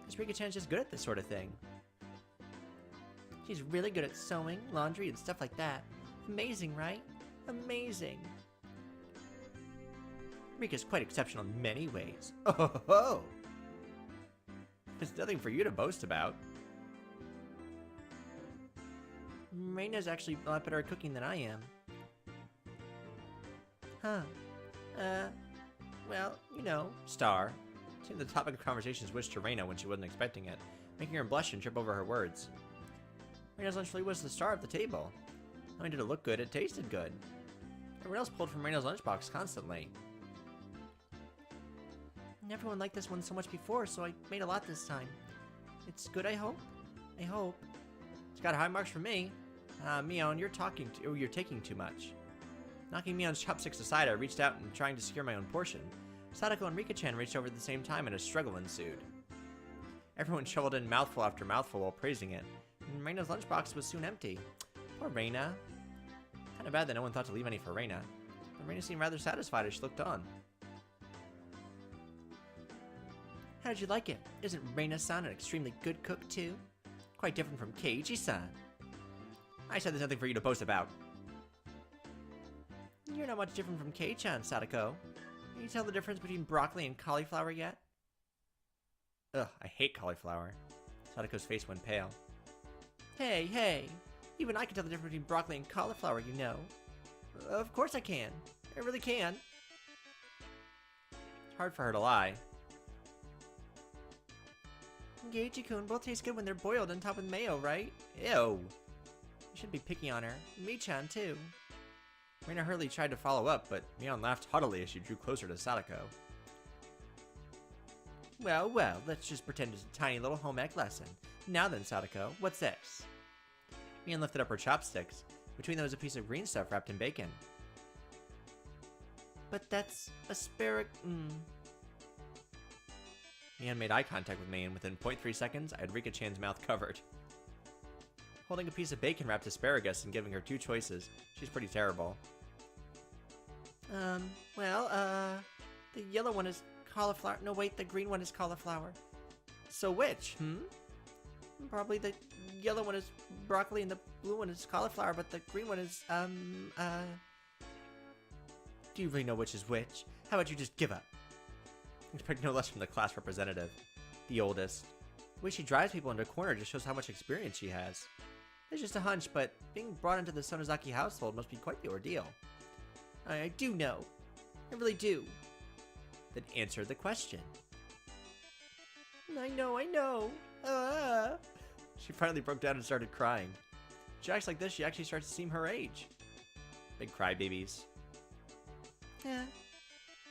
This Rika-chan's just good at this sort of thing. She's really good at sewing, laundry, and stuff like that. Amazing, right? Amazing. Rika's quite exceptional in many ways. Oh ho ho! There's nothing for you to boast about. Reina's actually a lot better at cooking than I am. Huh. Well, you know. Star. Seemed the topic of conversation switched to Rena when she wasn't expecting it, making her blush and trip over her words. Reina's lunch really was the star of the table. Not only did it look good, it tasted good. Everyone else pulled from Reina's lunchbox constantly. Everyone liked this one so much before, so I made a lot this time. It's good, I hope? I hope. It's got high marks from me. Mion, you're taking too much. Knocking Mion's chopsticks aside, I reached out and trying to secure my own portion. Sadako and Rika-chan reached over at the same time and a struggle ensued. Everyone shoveled in mouthful after mouthful while praising it, and Reina's lunchbox was soon empty. Poor Rena. Kinda bad that no one thought to leave any for Rena, but Rena seemed rather satisfied as she looked on. How did you like it? Isn't Rena-san an extremely good cook too? Quite different from Keiji-san. I said there's nothing for you to boast about. You're not much different from Kei-chan, Sadako. Can you tell the difference between broccoli and cauliflower yet? Ugh, I hate cauliflower. Sadako's face went pale. Hey, hey! Even I can tell the difference between broccoli and cauliflower, you know. Of course I can. I really can. It's hard for her to lie. Geichi-kun, both taste good when they're boiled and topped with mayo, right? Ew. You shouldn't be picky on her. Mi-chan, too. Rena hurriedly tried to follow up, but Mion laughed haughtily as she drew closer to Sadako. Well, well, let's just pretend it's a tiny little home ec lesson. Now then, Sadako, what's this? Mion lifted up her chopsticks. Between them was a piece of green stuff wrapped in bacon. But that's Mion made eye contact with me, and within 0.3 seconds, I had Rika-chan's mouth covered. Holding a piece of bacon-wrapped asparagus and giving her two choices. She's pretty terrible. The yellow one is cauliflower. No, wait, the green one is cauliflower. So which, Probably the yellow one is broccoli and the blue one is cauliflower, but the green one is, Do you really know which is which? How about you just give up? Expect no less from the class representative. The oldest. The way she drives people into a corner just shows how much experience she has. It's just a hunch, but being brought into the Sonozaki household must be quite the ordeal. I do know. I really do. Then answer the question. I know. She finally broke down and started crying. She acts like this, she actually starts to seem her age. Big crybabies.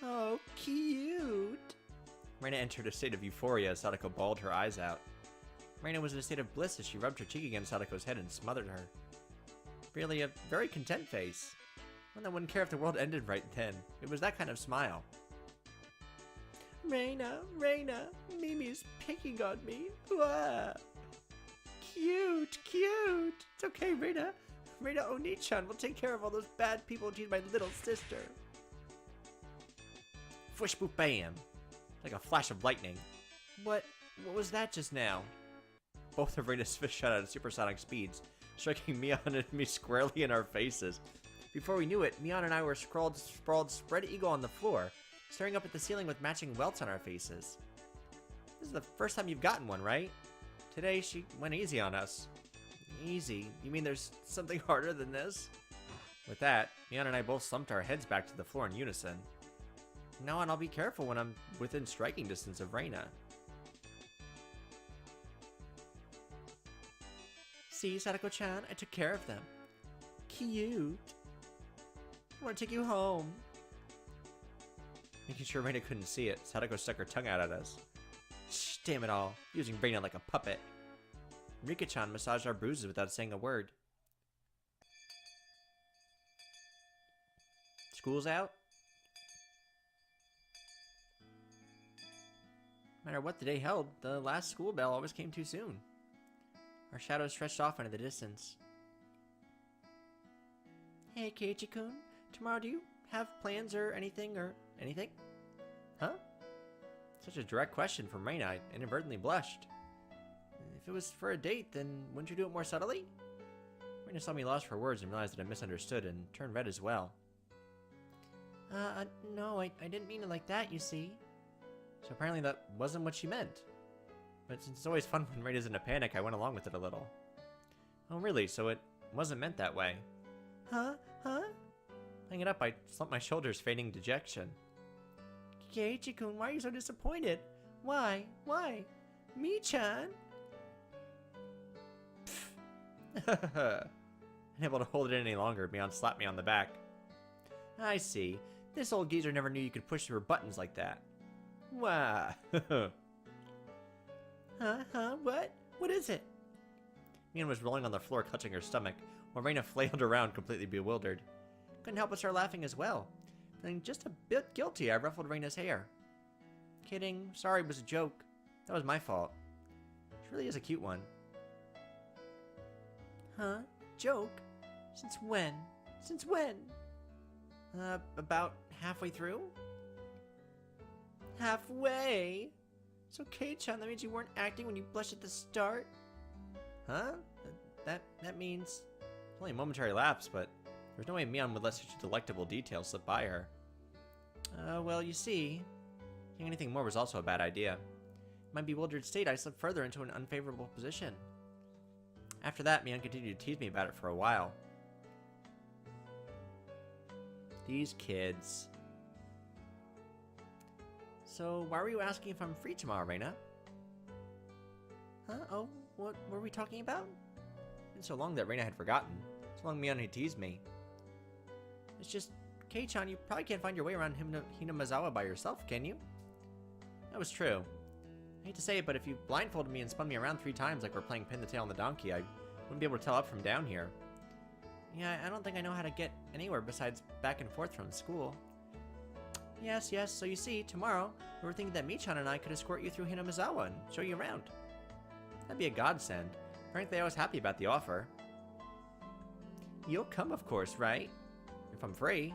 Oh, cute. Rena entered a state of euphoria as Sadako bawled her eyes out. Rena was in a state of bliss as she rubbed her cheek against Sadako's head and smothered her. Really a very content face. One that wouldn't care if the world ended right then. It was that kind of smile. Rena, Mimi's picking on me. Wah. Cute. It's okay, Rena. Rena Oni-chan will take care of all those bad people and she's my little sister. Fwish boop bam. Like a flash of lightning. What was that just now? Both of Rena's fists shot at supersonic speeds, striking Mion and me squarely in our faces. Before we knew it, Mion and I were sprawled spread eagle on the floor, staring up at the ceiling with matching welts on our faces. This is the first time you've gotten one, right? Today, she went easy on us. Easy? You mean there's something harder than this? With that, Mion and I both slumped our heads back to the floor in unison. From now on, I'll be careful when I'm within striking distance of Rena. See, Sadako-chan, I took care of them. Cute. I want to take you home. Making sure Rena couldn't see it, Sadako stuck her tongue out at us. Shh, damn it all, using Rena like a puppet. Rika-chan massaged our bruises without saying a word. School's out? No matter what the day held, the last school bell always came too soon. Our shadows stretched off into the distance. Hey, Keiichi-kun, tomorrow do you have plans or anything? Huh? Such a direct question from Rena, I inadvertently blushed. If it was for a date, then wouldn't you do it more subtly? Rena saw me lost for words and realized that I misunderstood and turned red as well. No, I didn't mean it like that, you see. So apparently that wasn't what she meant. But since it's always fun when Rena's in a panic, I went along with it a little. Oh really, so it wasn't meant that way. Huh? Hanging up, I slumped my shoulders, feigning dejection. Keiichi-kun, why are you so disappointed? Why? Me-chan? Unable to hold it in any longer, Mion slapped me on the back. I see. This old geezer never knew you could push through buttons like that. Wah. What? What is it? Mion was rolling on the floor, clutching her stomach, while Rena flailed around, completely bewildered. Couldn't help but start laughing as well. Feeling just a bit guilty, I ruffled Rena's hair. Kidding. Sorry, it was a joke. That was my fault. She really is a cute one. Huh? Joke? Since when? About halfway through? Halfway? So Kei-chan, that means you weren't acting when you blushed at the start? Huh? That means... It's only a momentary lapse, but there's no way Mion would let such a delectable detail slip by her. Well, you see... Saying anything more was also a bad idea. In my bewildered state, I slipped further into an unfavorable position. After that, Mion continued to tease me about it for a while. These kids... So, why were you asking if I'm free tomorrow, Rena? Huh? Oh, what were we talking about? It's been so long that Rena had forgotten. So long Mion had teased me. It's just, Kei-chan, you probably can't find your way around Hinamizawa by yourself, can you? That was true. I hate to say it, but if you blindfolded me and spun me around 3 times like we're playing Pin the Tail on the Donkey, I wouldn't be able to tell up from down here. Yeah, I don't think I know how to get anywhere besides back and forth from school. Yes, so you see, tomorrow, we were thinking that Mi-chan and I could escort you through Hinamizawa and show you around. That'd be a godsend. Frankly, I was happy about the offer. You'll come, of course, right? If I'm free.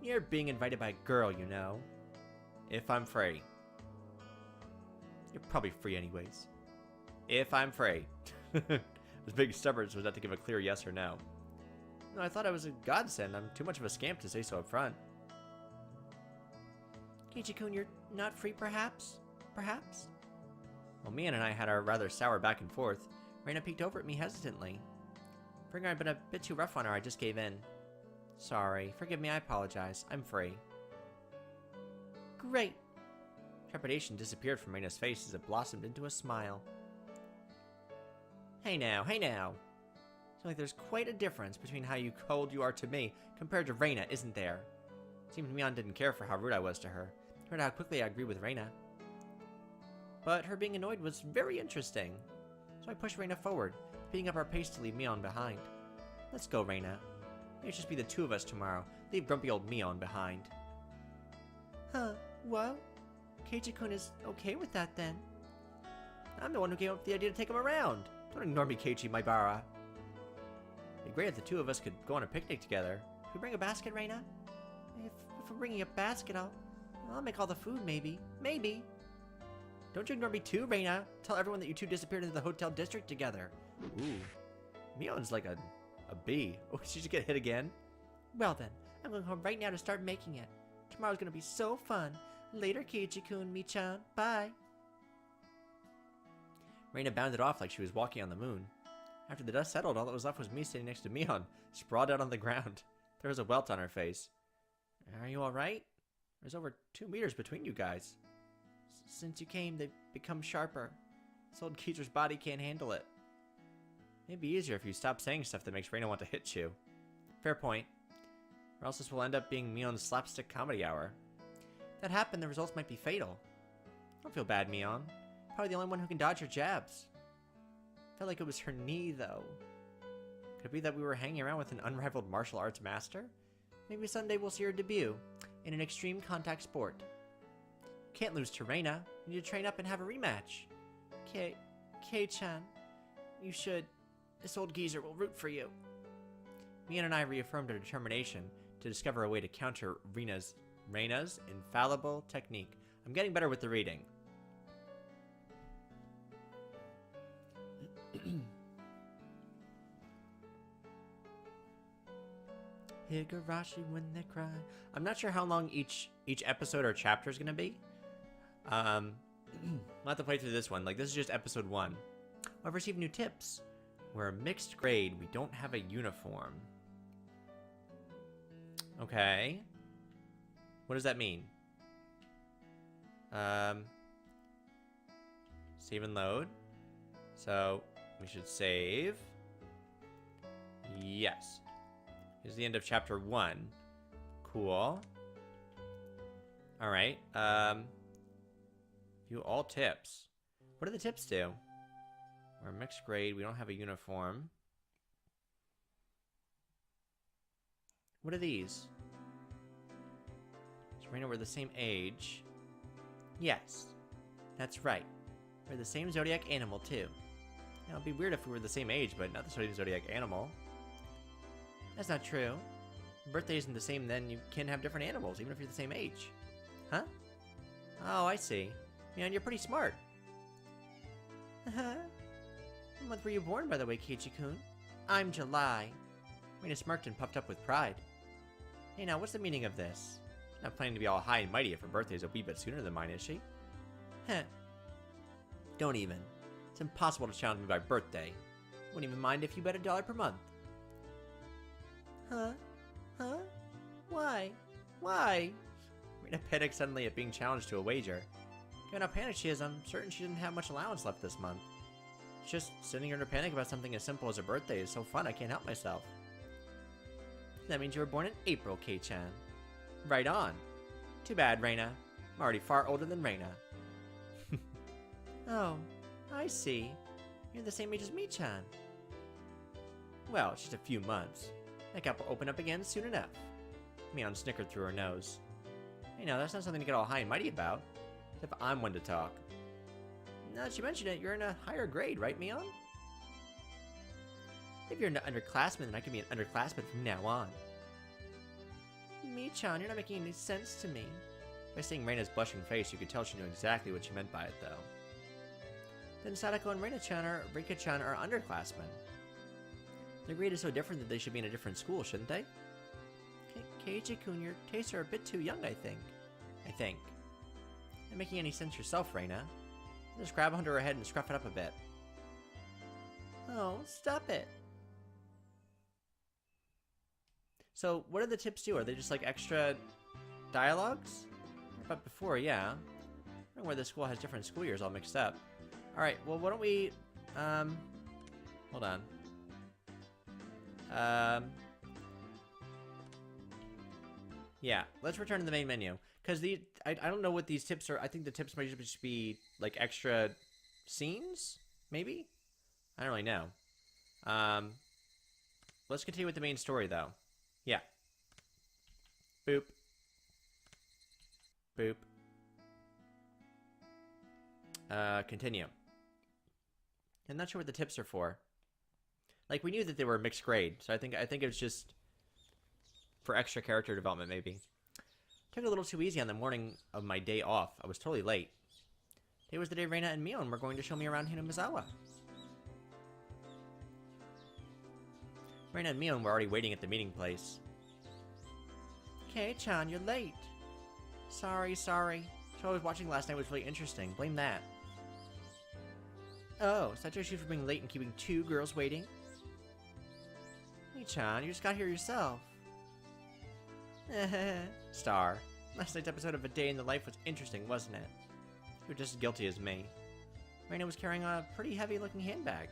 You're being invited by a girl, you know. If I'm free. You're probably free anyways. If I'm free. His big stubbornness was not to give a clear yes or no. No, I thought I was a godsend. I'm too much of a scamp to say so up front. Keiichi-kun, you're not free, perhaps? Perhaps? Well, Mion and I had our rather sour back and forth. Rena peeked over at me hesitantly. Figuring I'd been a bit too rough on her, I just gave in. Sorry. Forgive me, I apologize. I'm free. Great! Trepidation disappeared from Rena's face as it blossomed into a smile. Hey now. Seems like there's quite a difference between how cold you are to me compared to Rena, isn't there? Seemed Mion didn't care for how rude I was to her. Heard how quickly I agreed with Rena. But her being annoyed was very interesting. So I pushed Rena forward, speeding up our pace to leave Mion behind. Let's go, Rena. Maybe it should just be the 2 of us tomorrow. Leave grumpy old Mion behind. Huh? What? Keiichi-kun is okay with that then? I'm the one who came up with the idea to take him around. Don't ignore me, Keiichi, my bara. It'd be great if the 2 of us could go on a picnic together. Should we bring a basket, Rena? If we're bringing a basket, I'll make all the food, maybe. Maybe. Don't you ignore me too, Rena. Tell everyone that you 2 disappeared into the hotel district together. Ooh. Mion's like a bee. Oh, she should get hit again? Well then, I'm going home right now to start making it. Tomorrow's gonna be so fun. Later, Keiichi-kun, Mi-chan. Bye. Rena bounded off like she was walking on the moon. After the dust settled, all that was left was me sitting next to Mion, sprawled out on the ground. There was a welt on her face. Are you alright? There's over 2 meters between you guys. Since you came, they've become sharper. This old geezer's body can't handle it. It'd be easier if you stopped saying stuff that makes Rena want to hit you. Fair point. Or else this will end up being Mion's slapstick comedy hour. If that happened, the results might be fatal. Don't feel bad, Mion. Probably the only one who can dodge her jabs. Felt like it was her knee, though. Could it be that we were hanging around with an unrivaled martial arts master? Maybe someday we'll see her debut in an extreme contact sport. Can't lose to Rena. You need to train up and have a rematch. Kei-chan, you should. This old geezer will root for you. Mion and I reaffirmed our determination to discover a way to counter Rena's infallible technique. I'm getting better with the reading. Higurashi when they cry. I'm not sure how long each episode or chapter is going to be. I'll have to play through this one. Like, this is just episode 1. I've received new tips. We're a mixed grade. We don't have a uniform. Okay. What does that mean? Save and load. So, we should save. Yes. Here's the end of chapter 1. Cool. Alright, view all tips. What do the tips do? We're a mixed grade, we don't have a uniform. What are these? Serena, we're the same age. Yes, that's right. We're the same zodiac animal, too. Now, it'd be weird if we were the same age, but not the same zodiac animal. That's not true. Birthday isn't the same, then you can have different animals, even if you're the same age. Huh? Oh, I see. Man, you're pretty smart. What month were you born, by the way, Keiichi-kun? I'm July. Rena smirked and puffed up with pride. Hey, now, what's the meaning of this? She's not planning to be all high and mighty if her birthday's a wee bit sooner than mine, is she? Heh. Don't even. It's impossible to challenge me by birthday. Wouldn't even mind if you bet $1 per month. Huh? Huh? Why? Why? Rena panicked suddenly at being challenged to a wager. Given how panicked she is, I'm certain she didn't have much allowance left this month. It's just sitting under panic about something as simple as a birthday is so fun I can't help myself. That means you were born in April, Kei-chan. Right on. Too bad, Rena. I'm already far older than Rena. Oh, I see. You're the same age as me-chan. Well, it's just a few months. That gap will open up again soon enough. Mion snickered through her nose. Hey, now, that's not something to get all high and mighty about. Except I'm one to talk. Now that you mention it, you're in a higher grade, right, Mion? If you're an underclassman, then I can be an underclassman from now on. Mi-chan, you're not making any sense to me. By seeing Rena's blushing face, you could tell she knew exactly what she meant by it, though. Then Sadako and Rika-chan are underclassmen. Their grade is so different that they should be in a different school, shouldn't they? Keiichi-kun, your tastes are a bit too young, I think. Not making any sense yourself, Rena. Just grab onto her head and scruff it up a bit. Oh, stop it. So, what do the tips do? Are they just like extra dialogues? But before, yeah. I don't know where the school has different school years all mixed up. Alright, well, why don't we, hold on. Yeah, let's return to the main menu. Because I don't know what these tips are. I think the tips might just be, like, extra scenes? Maybe? I don't really know. Let's continue with the main story, though. Yeah. Boop. Boop. Continue. I'm not sure what the tips are for. Like, we knew that they were mixed grade, so I think it was just for extra character development, maybe. Took it a little too easy on the morning of my day off. I was totally late. Today was the day Rena and Mion were going to show me around Hinamizawa. Rena and Mion were already waiting at the meeting place. Kei-chan, you're late. Sorry. The show I was watching last night was really interesting. Blame that. Oh, is that your issue for being late and keeping 2 girls waiting? Hey-chan, you just got here yourself. Star. Last night's episode of A Day in the Life was interesting, wasn't it? You were just as guilty as me. Rena was carrying a pretty heavy-looking handbag.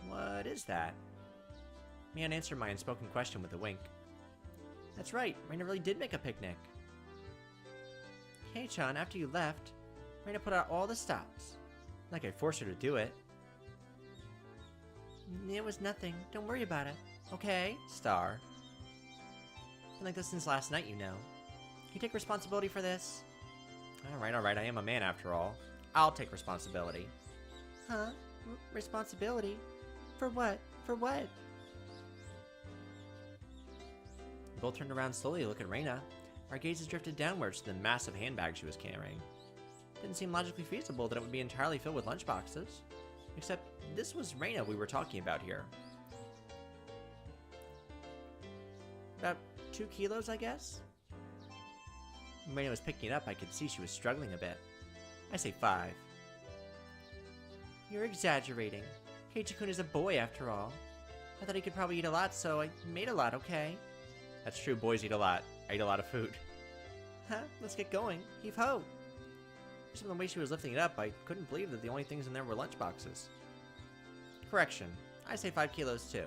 What is that? Mion answered my unspoken question with a wink. That's right, Rena really did make a picnic. Hey-chan, after you left, Rena put out all the stops. Like I forced her to do it. It was nothing. Don't worry about it. Okay? Star. Been like this since last night, you know. Can you take responsibility for this? Alright, I am a man after all. I'll take responsibility. Huh? Responsibility? For what? For what? We both turned around slowly to look at Rena. Our gazes drifted downwards to the massive handbag she was carrying. Didn't seem logically feasible that it would be entirely filled with lunchboxes. Except, this was Rena we were talking about here. About 2 kilos, I guess? When Rena was picking it up, I could see she was struggling a bit. I say 5. You're exaggerating. Keiichi-kun is a boy, after all. I thought he could probably eat a lot, so I made a lot, okay? That's true, boys eat a lot. I eat a lot of food. Huh? Let's get going. Heave-ho! Just from the way she was lifting it up, I couldn't believe that the only things in there were lunchboxes. Correction. I say 5 kilos too.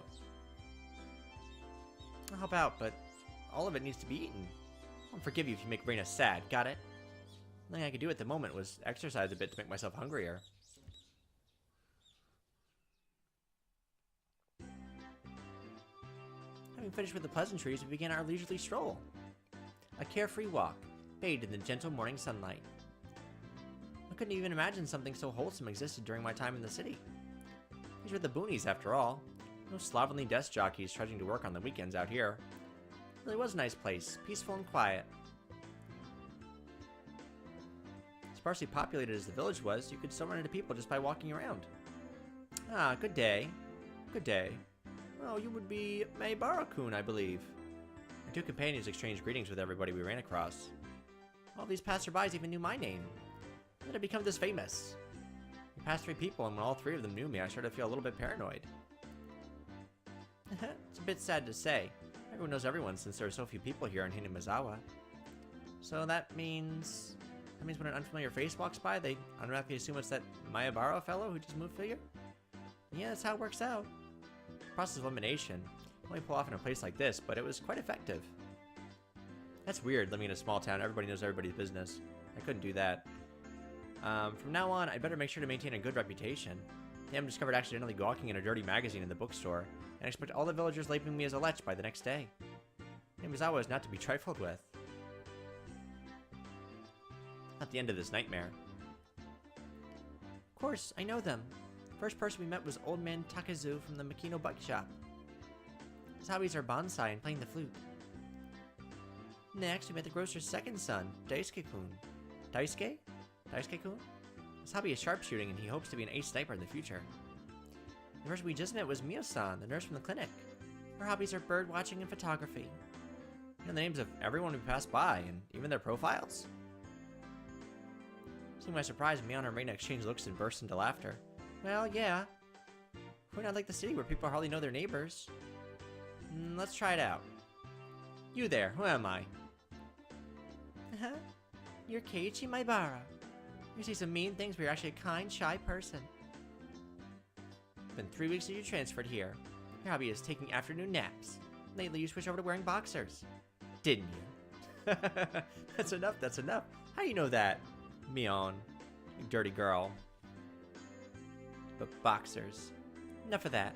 I'll help out, but all of it needs to be eaten. I'll forgive you if you make Rena sad, got it? The thing I could do at the moment was exercise a bit to make myself hungrier. Having finished with the pleasantries, we began our leisurely stroll. A carefree walk, bathed in the gentle morning sunlight. I couldn't even imagine something so wholesome existed during my time in the city. These were the boonies, after all. No slovenly desk jockeys trudging to work on the weekends out here. It really was a nice place, peaceful and quiet. Sparsely populated as the village was, you could still run into people just by walking around. Ah, good day. Good day. Oh, you would be Maibara-kun, I believe. Our 2 companions exchanged greetings with everybody we ran across. All these passerbys even knew my name. How did I become this famous? We passed 3 people, and when all 3 of them knew me, I started to feel a little bit paranoid. It's a bit sad to say. Everyone knows everyone since there are so few people here in Hinamizawa. So that means when an unfamiliar face walks by, they automatically assume it's that Maibara fellow who just moved here? Yeah, that's how it works out. Process of elimination. Only pull off in a place like this, but it was quite effective. That's weird, living in a small town. Everybody knows everybody's business. I couldn't do that. From now on, I'd better make sure to maintain a good reputation. I'm discovered accidentally gawking at a dirty magazine in the bookstore, and I expect all the villagers labeling me as a lech by the next day. Hinamizawa is not to be trifled with. Not the end of this nightmare. Of course, I know them. First person we met was old man Takezu from the Makino bike shop. His hobbies are bonsai and playing the flute. Next, we met the grocer's second son, Daisuke-kun. Daisuke? Daisuke-kun? His hobby is sharpshooting, and he hopes to be an ace sniper in the future. The person we just met was Mio-san, the nurse from the clinic. Her hobbies are bird watching and photography. You know the names of everyone we passed by, and even their profiles? Seeing my surprise, Mio and Rena exchanged looks and burst into laughter. Well, yeah. We're not like the city where people hardly know their neighbors. Let's try it out. You there, who am I? You're Keiichi Maibara. You say some mean things, but you're actually a kind, shy person. It's been 3 weeks since you transferred here. Your hobby is taking afternoon naps. Lately, you switched over to wearing boxers. Didn't you? That's enough, that's enough. How do you know that? Mion, you dirty girl. But boxers. Enough of that.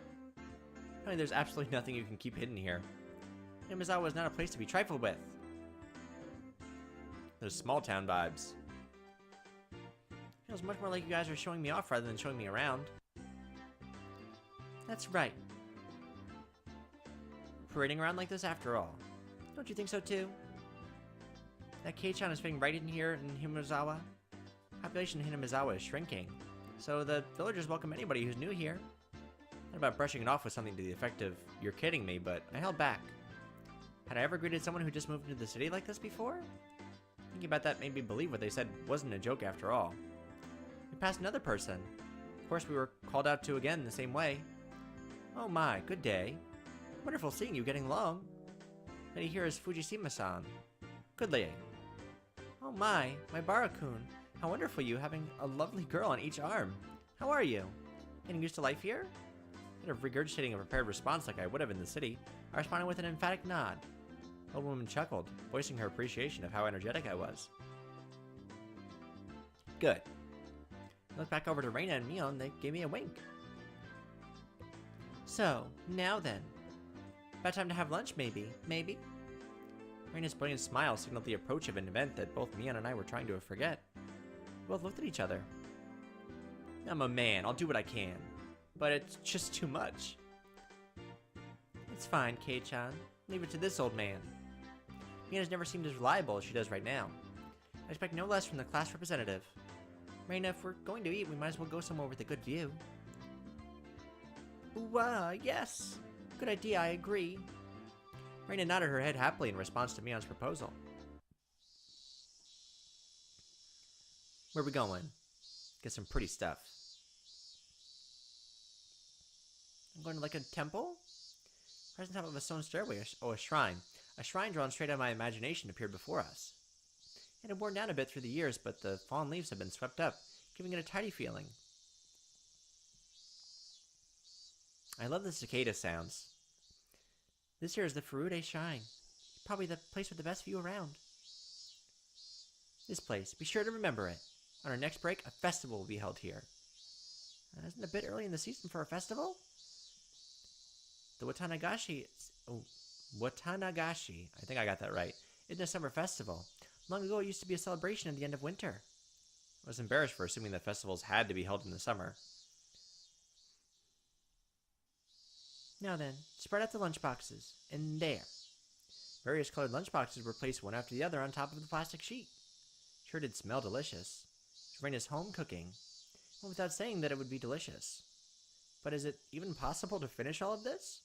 Apparently there's absolutely nothing you can keep hidden here. Hinamizawa is not a place to be trifled with. Those small town vibes. Feels much more like you guys are showing me off rather than showing me around. That's right. Parading around like this after all. Don't you think so too? That Kei-chan is fitting right in here in Hinamizawa. Population in Hinamizawa is shrinking, so the villagers welcome anybody who's new here. Not about brushing it off with something to the effect of, "You're kidding me," but I held back. Had I ever greeted someone who just moved into the city like this before? Thinking about that made me believe what they said wasn't a joke after all. We passed another person. Of course, we were called out to again the same way. Oh my, good day. Wonderful seeing you getting along. Lady here is Fujishima-san. Good lady. Oh my Bara-kun. How wonderful you having a lovely girl on each arm. How are you? Getting used to life here? Instead of regurgitating a prepared response like I would have in the city, I responded with an emphatic nod. The old woman chuckled, voicing her appreciation of how energetic I was. Good. I looked back over to Rena and Mio and they gave me a wink. So, now then. About time to have lunch, maybe. Maybe? Rena's brilliant smile signaled the approach of an event that both Mion and I were trying to forget. We both looked at each other. I'm a man, I'll do what I can. But it's just too much. It's fine, Kei-chan. Leave it to this old man. Mion has never seemed as reliable as she does right now. I expect no less from the class representative. Rena, if we're going to eat, we might as well go somewhere with a good view. Ooh, yes. Good idea, I agree. Rena nodded her head happily in response to Mion's proposal. Where are we going? Get some pretty stuff. I'm going to like a temple? Right on top of a stone stairway, a shrine. A shrine drawn straight out of my imagination appeared before us. It had worn down a bit through the years, but the fallen leaves had been swept up, giving it a tidy feeling. I love the cicada sounds. This here is the Furude Shrine. Probably the place with the best view around. This place. Be sure to remember it. On our next break, a festival will be held here. Isn't it a bit early in the season for a festival? The Watanagashi... Watanagashi. I think I got that right. It's a summer festival. Long ago, it used to be a celebration at the end of winter. I was embarrassed for assuming that festivals had to be held in the summer. Now then, spread out the lunchboxes. And there. Various colored lunchboxes were placed one after the other on top of the plastic sheet. Sure did smell delicious. It was Rena's home cooking. Well, without saying that it would be delicious. But is it even possible to finish all of this?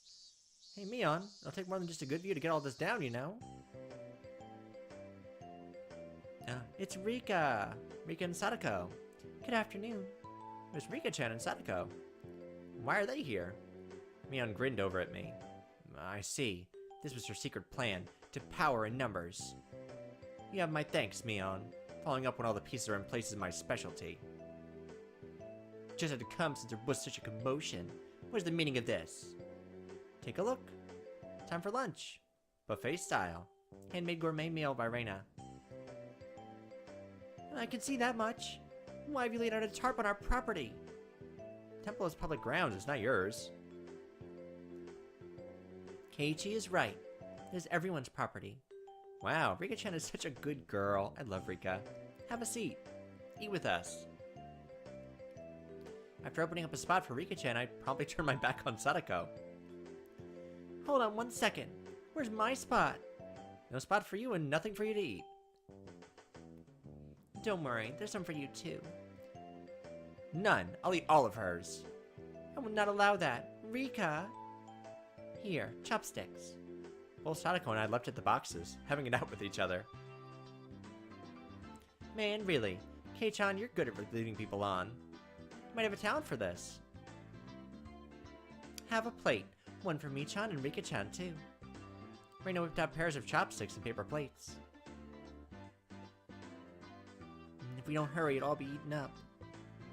Hey, Mion, it'll take more than just a good view to get all this down, you know? It's Rika! Rika and Sadako. Good afternoon. There's Rika-chan and Sadako. Why are they here? Mion grinned over at me. I see. This was your secret plan, to power in numbers. You have my thanks, Mion. Following up when all the pieces are in place is my specialty. Just had to come since there was such a commotion. What's the meaning of this? Take a look. Time for lunch. Buffet style. Handmade gourmet meal by Rena. I can see that much. Why have you laid out a tarp on our property? Temple is public grounds, it's not yours. Keiichi is right. It is everyone's property. Wow, Rika-chan is such a good girl. I love Rika. Have a seat. Eat with us. After opening up a spot for Rika-chan, I'd probably turn my back on Sadako. Hold on 1 second. Where's my spot? No spot for you and nothing for you to eat. Don't worry, there's some for you too. None. I'll eat all of hers. I will not allow that. Rika! Here, chopsticks. Both Sadako and I leapt at the boxes, having it out with each other. Man, really. Kei-chan, you're good at leading people on. You might have a talent for this. Have a plate. One for Mi-chan and Rika-chan too. Rena whipped out pairs of chopsticks and paper plates. If we don't hurry, it'll all be eaten up.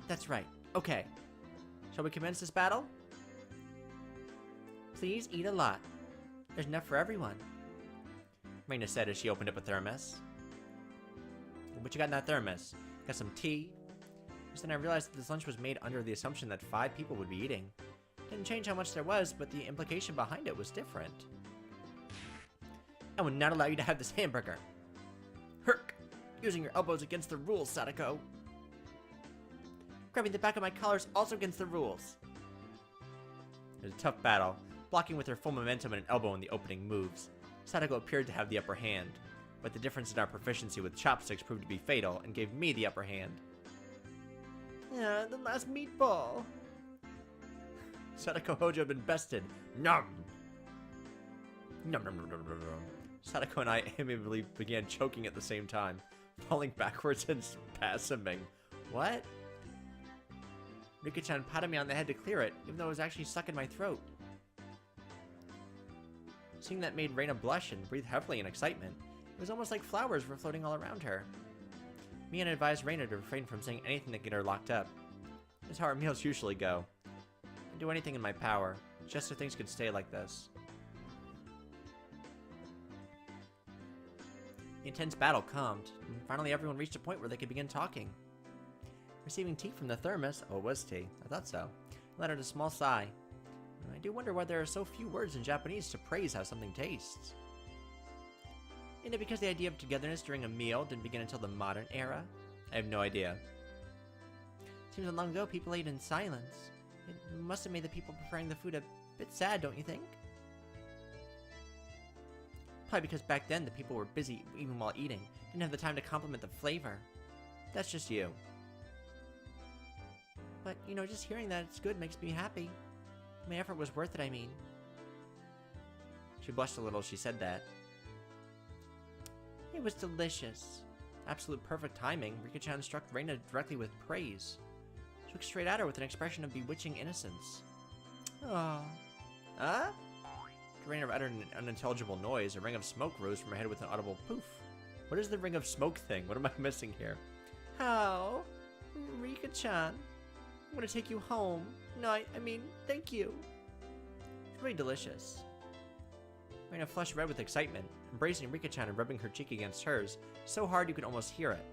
That's right. Okay. Shall we commence this battle? Please eat a lot. There's enough for everyone. Rena said as she opened up a thermos. What you got in that thermos? Got some tea? Just then I realized that this lunch was made under the assumption that 5 people would be eating. Didn't change how much there was, but the implication behind it was different. I will not allow you to have this hamburger. Herk! Using your elbows against the rules, Sadako. Grabbing the back of my collar is also against the rules. It was a tough battle, blocking with her full momentum and an elbow in the opening moves. Sadako appeared to have the upper hand, but the difference in our proficiency with chopsticks proved to be fatal and gave me the upper hand. The last meatball. Sadako Hojo had been bested. Nom! Nom nom nom nom nom nom. Sadako and I amiably began choking at the same time, falling backwards and spasming. What? Rika-chan patted me on the head to clear it, even though it was actually stuck in my throat. Seeing that made Rena blush and breathe heavily in excitement. It was almost like flowers were floating all around her. Mion advised Rena to refrain from saying anything that get her locked up. That's how our meals usually go. I'd do anything in my power, just so things could stay like this. The intense battle calmed, and finally everyone reached a point where they could begin talking. Receiving tea from the thermos, oh it was tea, I thought so, let out a small sigh. I do wonder why there are so few words in Japanese to praise how something tastes. Isn't it because the idea of togetherness during a meal didn't begin until the modern era? I have no idea. Seems that long ago people ate in silence. It must have made the people preparing the food a bit sad, don't you think? Probably because back then the people were busy even while eating, didn't have the time to compliment the flavor. That's just you. But, you know, just hearing that it's good makes me happy. My effort was worth it, I mean. She blushed a little as she said that. It was delicious. Absolute perfect timing. Rika-chan struck Rena directly with praise. She looked straight at her with an expression of bewitching innocence. Oh. Huh? Rena uttered an unintelligible noise. A ring of smoke rose from her head with an audible poof. What is the ring of smoke thing? What am I missing here? How? Rika-chan, I'm gonna take you home. No, I mean, thank you. It's really delicious. Rena flushed red with excitement, embracing Rika-chan and rubbing her cheek against hers, so hard you could almost hear it.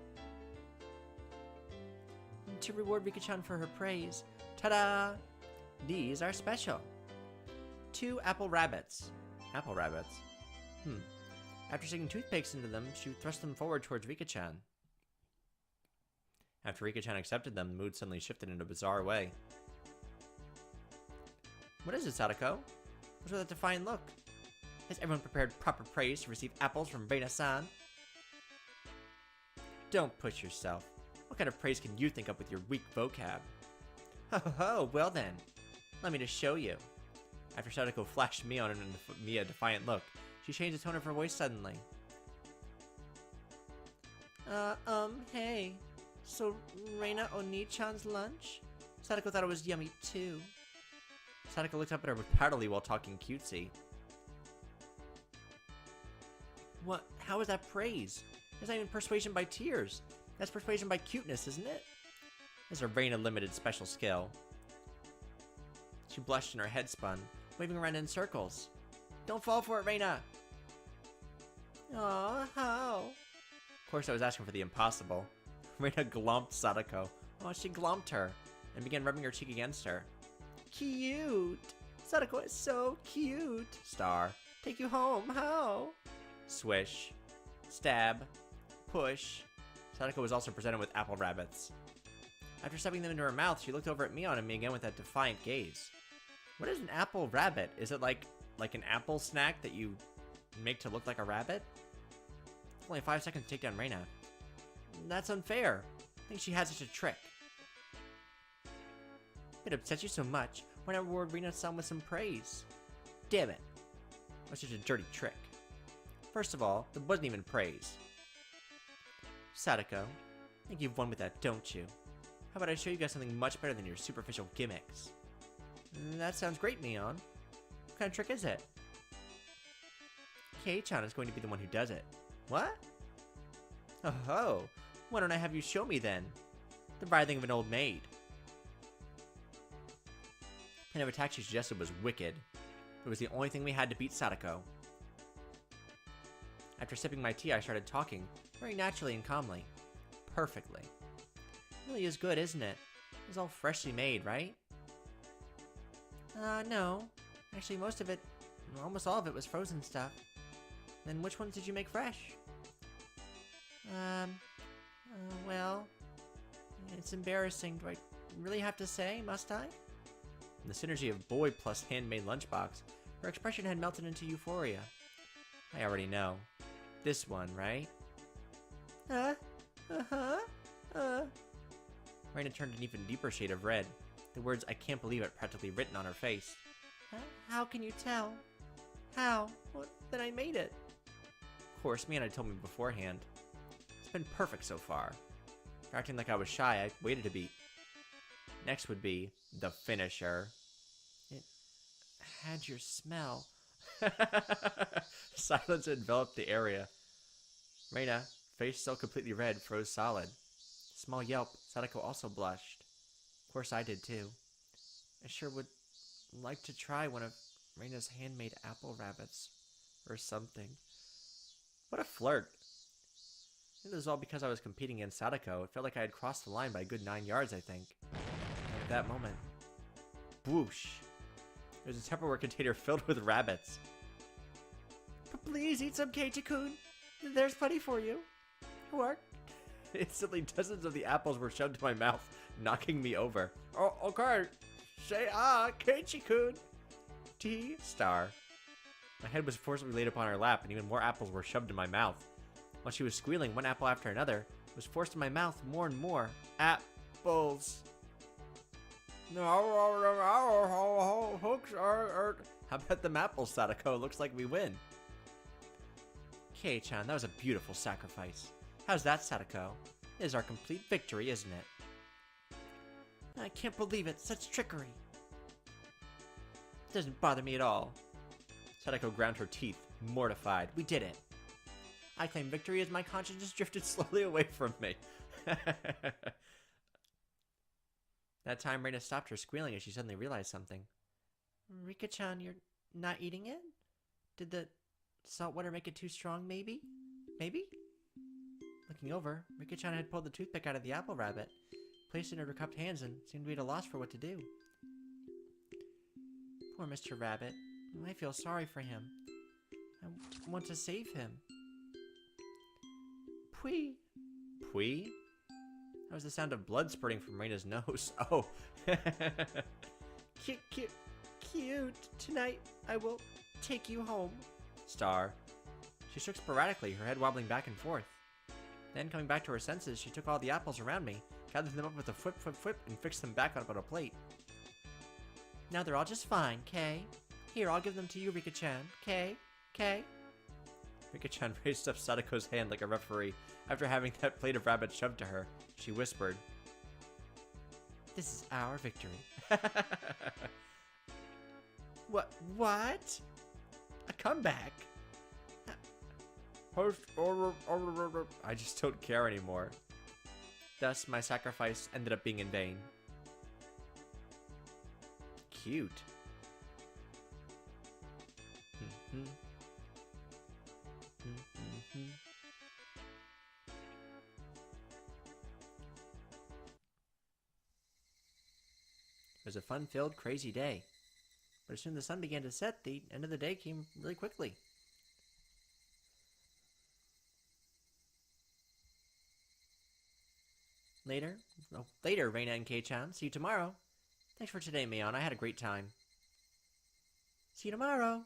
And to reward Rika-chan for her praise, ta-da! These are special. 2 apple rabbits. Apple rabbits? After sticking toothpicks into them, she thrust them forward towards Rika-chan. After Rika-chan accepted them, the mood suddenly shifted in a bizarre way. What is it, Sadako? What's with that defiant look? Has everyone prepared proper praise to receive apples from Rena-san? Don't push yourself. What kind of praise can you think up with your weak vocab? Ho, well then. Let me just show you. After Sadako flashed me a defiant look, she changed the tone of her voice suddenly. Hey. So, Rena Oni-chan's lunch? Sadako thought it was yummy too. Sadako looked up at her proudly while talking cutesy. What? How is that praise? That's not even persuasion by tears. That's persuasion by cuteness, isn't it? It's a Rena limited special skill. She blushed and her head spun, waving around in circles. Don't fall for it, Rena! Aw, how? Of course I was asking for the impossible. Rena glomped Sadako. Oh, she glomped her, and began rubbing her cheek against her. Cute! Sadako is so cute! Star. Take you home, how? Swish. Stab. Push. Sadako was also presented with apple rabbits. After stuffing them into her mouth, she looked over at Mion and me again with that defiant gaze. What is an apple rabbit? Is it like an apple snack that you make to look like a rabbit? It's only 5 seconds to take down Rena. That's unfair. I think she has such a trick. It upsets you so much. Why not reward Rena-san with some praise? Damn it. What's such a dirty trick? First of all, there wasn't even praise. Sadako, I think you've won with that, don't you? How about I show you guys something much better than your superficial gimmicks? That sounds great, Mion. What kind of trick is it? Kei-chan is going to be the one who does it. What? Oh, why don't I have you show me then? The writhing of an old maid. The kind of attack she suggested was wicked. It was the only thing we had to beat Sadako. After sipping my tea, I started talking, very naturally and calmly. Perfectly. It really is good, isn't it? It's all freshly made, right? No. Actually, most of it, almost all of it was frozen stuff. Then which ones did you make fresh? Well, it's embarrassing. Do I really have to say, must I? In the synergy of boy plus handmade lunchbox, her expression had melted into euphoria. I already know. This one, right? Rena turned an even deeper shade of red. The words "I can't believe it" practically written on her face. How can you tell? How? Well, then I made it. Of course, Mion had told me beforehand. It's been perfect so far. For acting like I was shy, I waited a beat. Next would be the finisher. It had your smell. Silence enveloped the area. Rena, face still completely red, froze solid. Small yelp. Sadako also blushed. Of course I did too. I sure would like to try one of Rena's handmade apple rabbits. Or something. What a flirt. It was all because I was competing against Sadako. It felt like I had crossed the line by a good 9 yards, I think. And at that moment, whoosh. There was a Tupperware container filled with rabbits. Please eat some, Keiichi-kun. There's plenty for you. Work. Instantly, dozens of the apples were shoved into my mouth, knocking me over. Oh, okay. Say Keiichi-kun. T-star. My head was forcibly laid upon her lap, and even more apples were shoved in my mouth. While she was squealing, one apple after another was forced in my mouth more and more. Apples. Hooks are. How about them apples, Sadako? Looks like we win. Kei-chan, that was a beautiful sacrifice. How's that, Sadako? It is our complete victory, isn't it? I can't believe it. Such trickery. It doesn't bother me at all. Sadako ground her teeth, mortified. We did it. I claim victory as my conscience just drifted slowly away from me. That time, Rena stopped her squealing as she suddenly realized something. Rika-chan, you're not eating it? Did the salt water make it too strong, maybe? Maybe? Looking over, Rika-chan had pulled the toothpick out of the apple rabbit, placed it in her cupped hands, and seemed to be at a loss for what to do. Poor Mr. Rabbit. I feel sorry for him. I want to save him. Pwee. Pwee? That was the sound of blood spurting from Rena's nose. Oh. Cute. Tonight, I will take you home. Star. She shook sporadically, her head wobbling back and forth. Then, coming back to her senses, she took all the apples around me, gathered them up with a whip, and fixed them back up on a plate. Now they're all just fine, Kay. Here, I'll give them to you, Rika-chan. Kay? Rika-chan raised up Sadako's hand like a referee. After having that plate of rabbit shoved to her, she whispered, "This is our victory." What? A comeback? I just don't care anymore. Thus, my sacrifice ended up being in vain. Cute. It was a fun-filled, crazy day. But as soon as the sun began to set, the end of the day came really quickly. Later, Rena and Kei-chan. See you tomorrow. Thanks for today, Mion. I had a great time. See you tomorrow.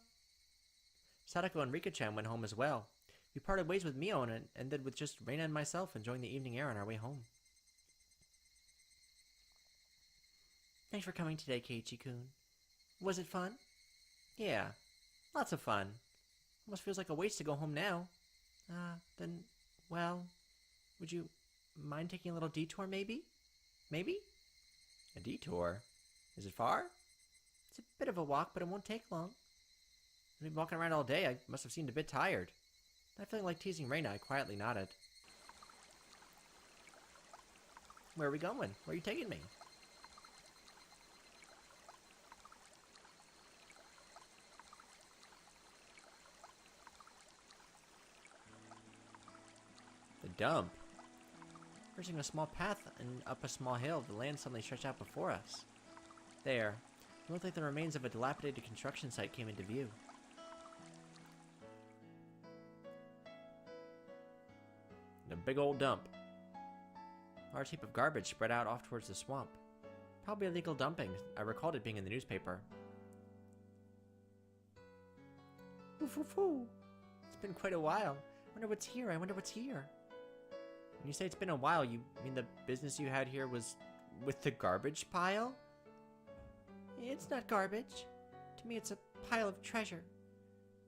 Sadako and Rika-chan went home as well. We parted ways with Mion and ended with just Rena and myself enjoying the evening air on our way home. Thanks for coming today, Keiichi-kun. Was it fun? Yeah, lots of fun. Almost feels like a waste to go home now. Then, well, would you mind taking a little detour, maybe? Maybe? A detour? Is it far? It's a bit of a walk, but it won't take long. I've been walking around all day. I must have seemed a bit tired. Not feeling like teasing Rena, I quietly nodded. Where are we going? Where are you taking me? The dump. Reaching a small path and up a small hill, the land suddenly stretched out before us. There, it looked like the remains of a dilapidated construction site came into view. A big old dump. A large heap of garbage spread out off towards the swamp. Probably illegal dumping. I recalled it being in the newspaper. Oof. It's been quite a while. I wonder what's here. When you say it's been a while, you mean the business you had here was with the garbage pile? It's not garbage. To me, it's a pile of treasure.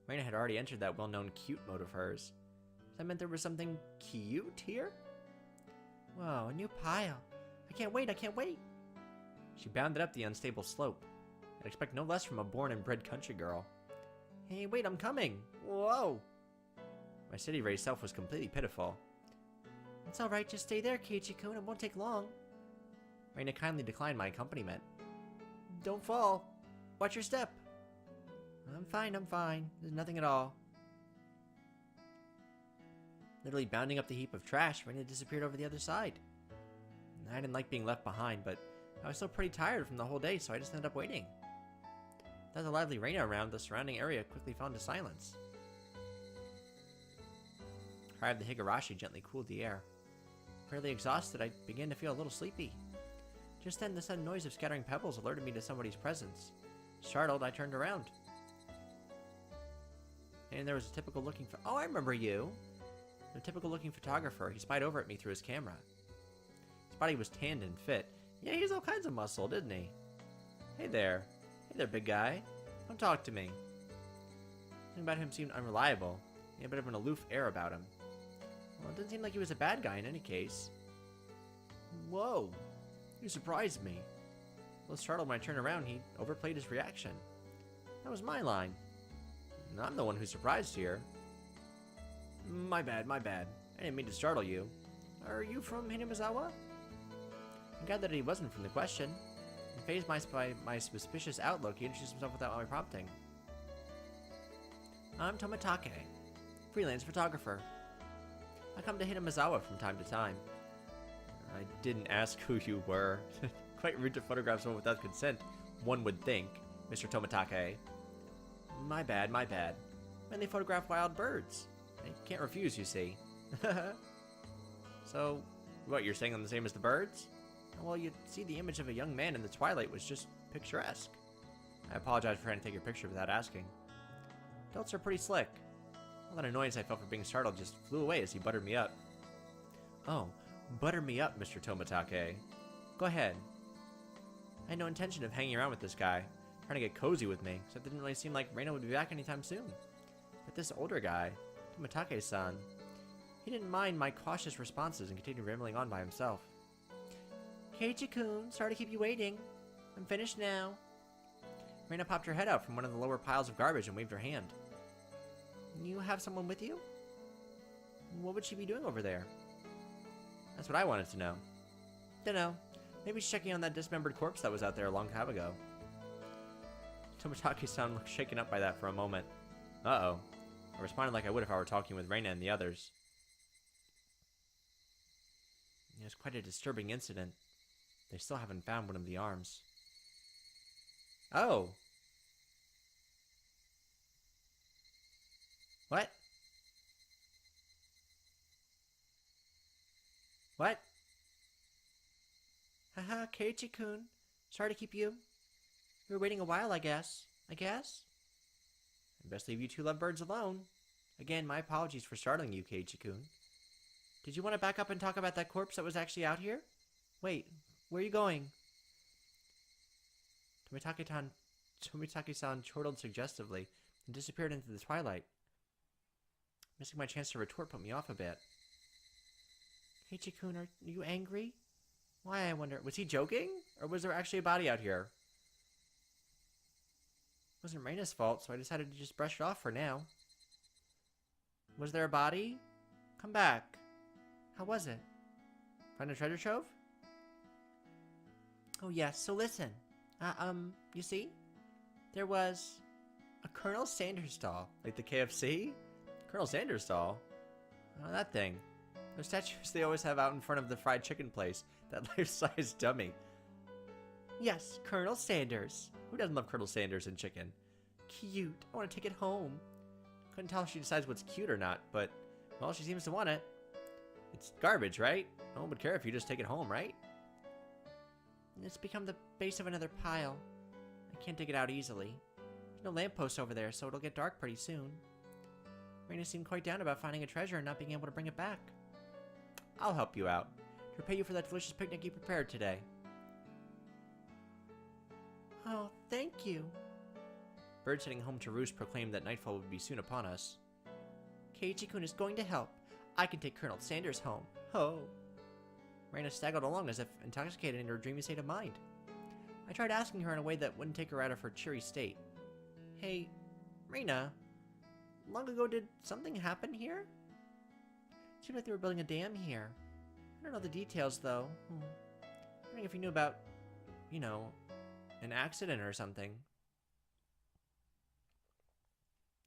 Rena had already entered that well-known cute mode of hers. That meant there was something cute here? Whoa, a new pile. I can't wait. She bounded up the unstable slope. I'd expect no less from a born and bred country girl. Hey, wait, I'm coming. Whoa. My city-raised self was completely pitiful. It's alright, just stay there, Keiichi-kun. It won't take long. Rena kindly declined my accompaniment. Don't fall. Watch your step. I'm fine. There's nothing at all. Literally bounding up the heap of trash, Rena disappeared over the other side. I didn't like being left behind, but I was still pretty tired from the whole day, so I just ended up waiting. Without the lively Rena around, the surrounding area quickly fell into silence. cry of the Higurashi gently cooled the air. Fairly exhausted, I began to feel a little sleepy. Just then, the sudden noise of scattering pebbles alerted me to somebody's presence. Startled, I turned around. And there was a typical looking oh, I remember you! A typical looking photographer. He spied over at me through his camera. His body was tanned and fit. Yeah, he's all kinds of muscle, didn't he? Hey there. Hey there, big guy. Come talk to me. Something about him seemed unreliable. He had a bit of an aloof air about him. Well, it didn't seem like he was a bad guy in any case. Whoa. You surprised me. A little startled when I turned around, he overplayed his reaction. That was my line. I'm the one who's surprised here. My bad, my bad. I didn't mean to startle you. Are you from Hinamizawa? I gathered that he wasn't from the question. And fazed by my suspicious outlook, he introduced himself without my prompting. I'm Tomitake, freelance photographer. I come to Hinamizawa from time to time. I didn't ask who you were. Quite rude to photograph someone without consent, one would think, Mr. Tomitake. My bad, my bad. Mainly photograph wild birds. I can't refuse, you see. So, what, you're saying I'm the same as the birds? Well, you see, the image of a young man in the twilight was just picturesque. I apologize for trying to take your picture without asking. Adults are pretty slick. All that annoyance I felt for being startled just flew away as he buttered me up. Oh, butter me up, Mr. Tomitake. Go ahead. I had no intention of hanging around with this guy, trying to get cozy with me, except it didn't really seem like Rena would be back anytime soon. But this older guy, Tomitake-san, he didn't mind my cautious responses and continued rambling on by himself. Keiichi-kun, sorry to keep you waiting. I'm finished now. Rena popped her head out from one of the lower piles of garbage and waved her hand. You have someone with you? What would she be doing over there? That's what I wanted to know. Dunno. Maybe she's checking on that dismembered corpse that was out there a long time ago. Tomitake-san looked shaken up by that for a moment. Uh-oh. I responded like I would if I were talking with Rena and the others. It was quite a disturbing incident. They still haven't found one of the arms. Oh. What? What? Haha, Keiichi-kun. Sorry to keep you. You were waiting a while, I guess. I best leave you two lovebirds alone. Again, my apologies for startling you, Keiichi-kun. Did you want to back up and talk about that corpse that was actually out here? Wait, where are you going? Tomitake-san chortled suggestively and disappeared into the twilight. Missing my chance to retort put me off a bit. Keiichi-kun, are you angry? Why, I wonder. Was he joking? Or was there actually a body out here? It wasn't Rena's fault, so I decided to just brush it off for now. Was there a body? Come back. How was it? Find a treasure trove? Oh yes, so listen. You see? There was a Colonel Sanders doll. Like the KFC? Colonel Sanders doll? Oh, that thing. Those statues they always have out in front of the fried chicken place. That life-size dummy. Yes, Colonel Sanders. Who doesn't love Colonel Sanders and chicken? Cute. I want to take it home. Couldn't tell if she decides what's cute or not, but, well, she seems to want it. It's garbage, right? No one would care if you just take it home, right? It's become the base of another pile. I can't dig it out easily. There's no lamppost over there, so it'll get dark pretty soon. Rena seemed quite down about finding a treasure and not being able to bring it back. I'll help you out. To repay you for that delicious picnic you prepared today. Oh, thank you. Birds heading home to roost proclaimed that nightfall would be soon upon us. Keiichi-kun is going to help. I can take Colonel Sanders home. Ho! Rena staggered along as if intoxicated in her dreamy state of mind. I tried asking her in a way that wouldn't take her out of her cheery state. Hey, Rena, long ago did something happen here? It seemed like they were building a dam here. I don't know the details, though. Wondering if you knew about, you know, an accident or something.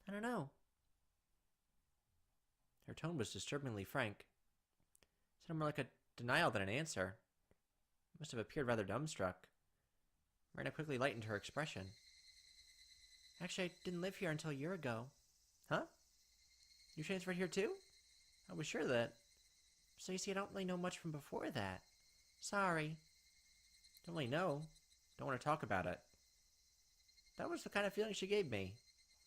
I don't know. Her tone was disturbingly frank. It sounded more like a denial than an answer. It must have appeared rather dumbstruck. Rena quickly lightened her expression. Actually, I didn't live here until a year ago. Huh? You transferred here too? I was sure that. So you see, I don't really know much from before that. Sorry. Don't really know. Don't want to talk about it. That was the kind of feeling she gave me.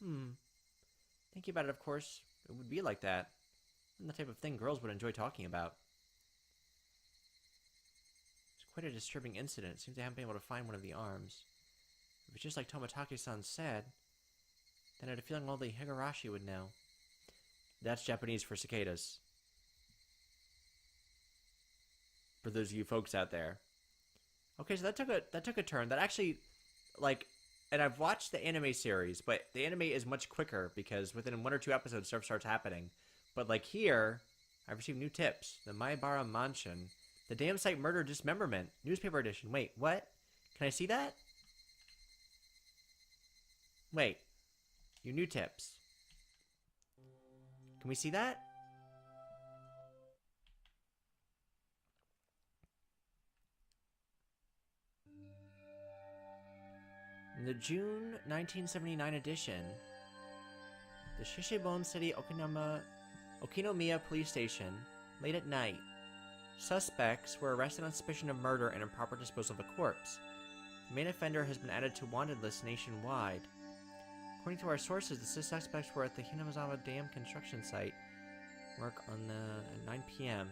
Thinking about it, of course, it would be like that. And the type of thing girls would enjoy talking about. It's quite a disturbing incident. It seems they haven't been able to find one of the arms. If it's just like Tomotage-san said, then I had a feeling only Higurashi would know. That's Japanese for cicadas. For those of you folks out there. Okay, so that took a turn. That actually, like, and I've watched the anime series, but the anime is much quicker because within 1 or 2 episodes stuff starts happening. But like here, I've received new tips. The Maibara Mansion, the damn site murder dismemberment, newspaper edition. Wait, what? Can I see that? Wait, your new tips. Can we see that? In the June 1979 edition, the Shishibon City Okinomiya Police Station, late at night, suspects were arrested on suspicion of murder and improper disposal of a corpse. The main offender has been added to wanted lists nationwide. According to our sources, the suspects were at the Hinamizawa Dam construction site, work on at 9 p.m.,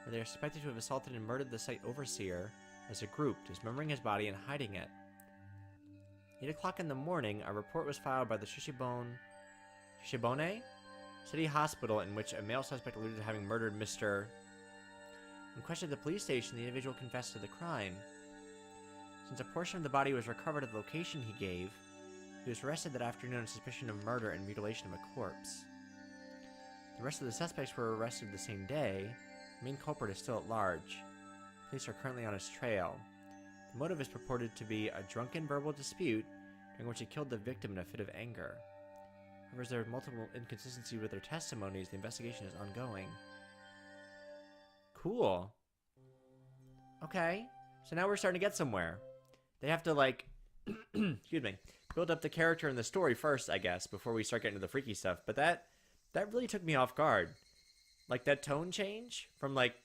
where they are suspected to have assaulted and murdered the site overseer as a group, dismembering his body and hiding it. 8 o'clock in the morning, a report was filed by the Shishibone City Hospital in which a male suspect alluded to having murdered Mr. When questioned at the police station, the individual confessed to the crime. Since a portion of the body was recovered at the location he gave, he was arrested that afternoon on suspicion of murder and mutilation of a corpse. The rest of the suspects were arrested the same day. The main culprit is still at large. Police are currently on his trail. The motive is purported to be a drunken verbal dispute during which he killed the victim in a fit of anger. However, as there are multiple inconsistencies with their testimonies, the investigation is ongoing. Cool. Okay, so now we're starting to get somewhere. They have to, like, excuse me, build up the character and the story first, I guess, before we start getting to the freaky stuff. But that really took me off guard. Like, that tone change from, like,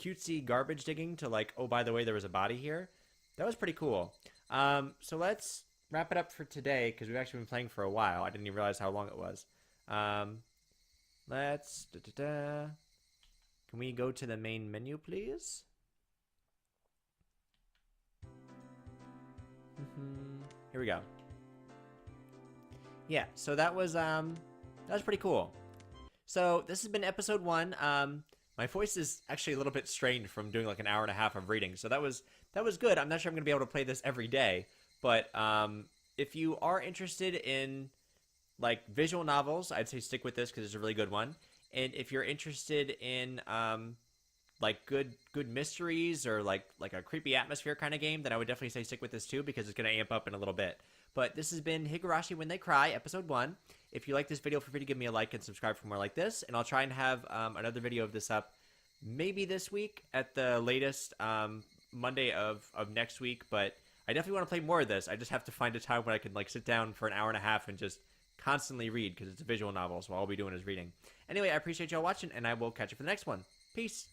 cutesy garbage digging to, like, oh, by the way, there was a body here. That was pretty cool. So let's wrap it up for today, because we've actually been playing for a while. I didn't even realize how long it was. Let's... Can we go to the main menu, please? Here we go. Yeah, so that was pretty cool. So this has been episode 1. My voice is actually a little bit strained from doing like an hour and a half of reading, so that was good. I'm not sure I'm going to be able to play this every day, but if you are interested in like visual novels, I'd say stick with this because it's a really good one. And if you're interested in like good mysteries or like a creepy atmosphere kind of game, then I would definitely say stick with this too because it's going to amp up in a little bit. But this has been Higurashi When They Cry, episode 1. If you like this video, feel free to give me a like and subscribe for more like this. And I'll try and have another video of this up maybe this week at the latest, Monday of next week. But I definitely want to play more of this. I just have to find a time when I can like sit down for an hour and a half and just constantly read because it's a visual novel, so all I'll be doing is reading. Anyway, I appreciate y'all watching, and I will catch you for the next one. Peace.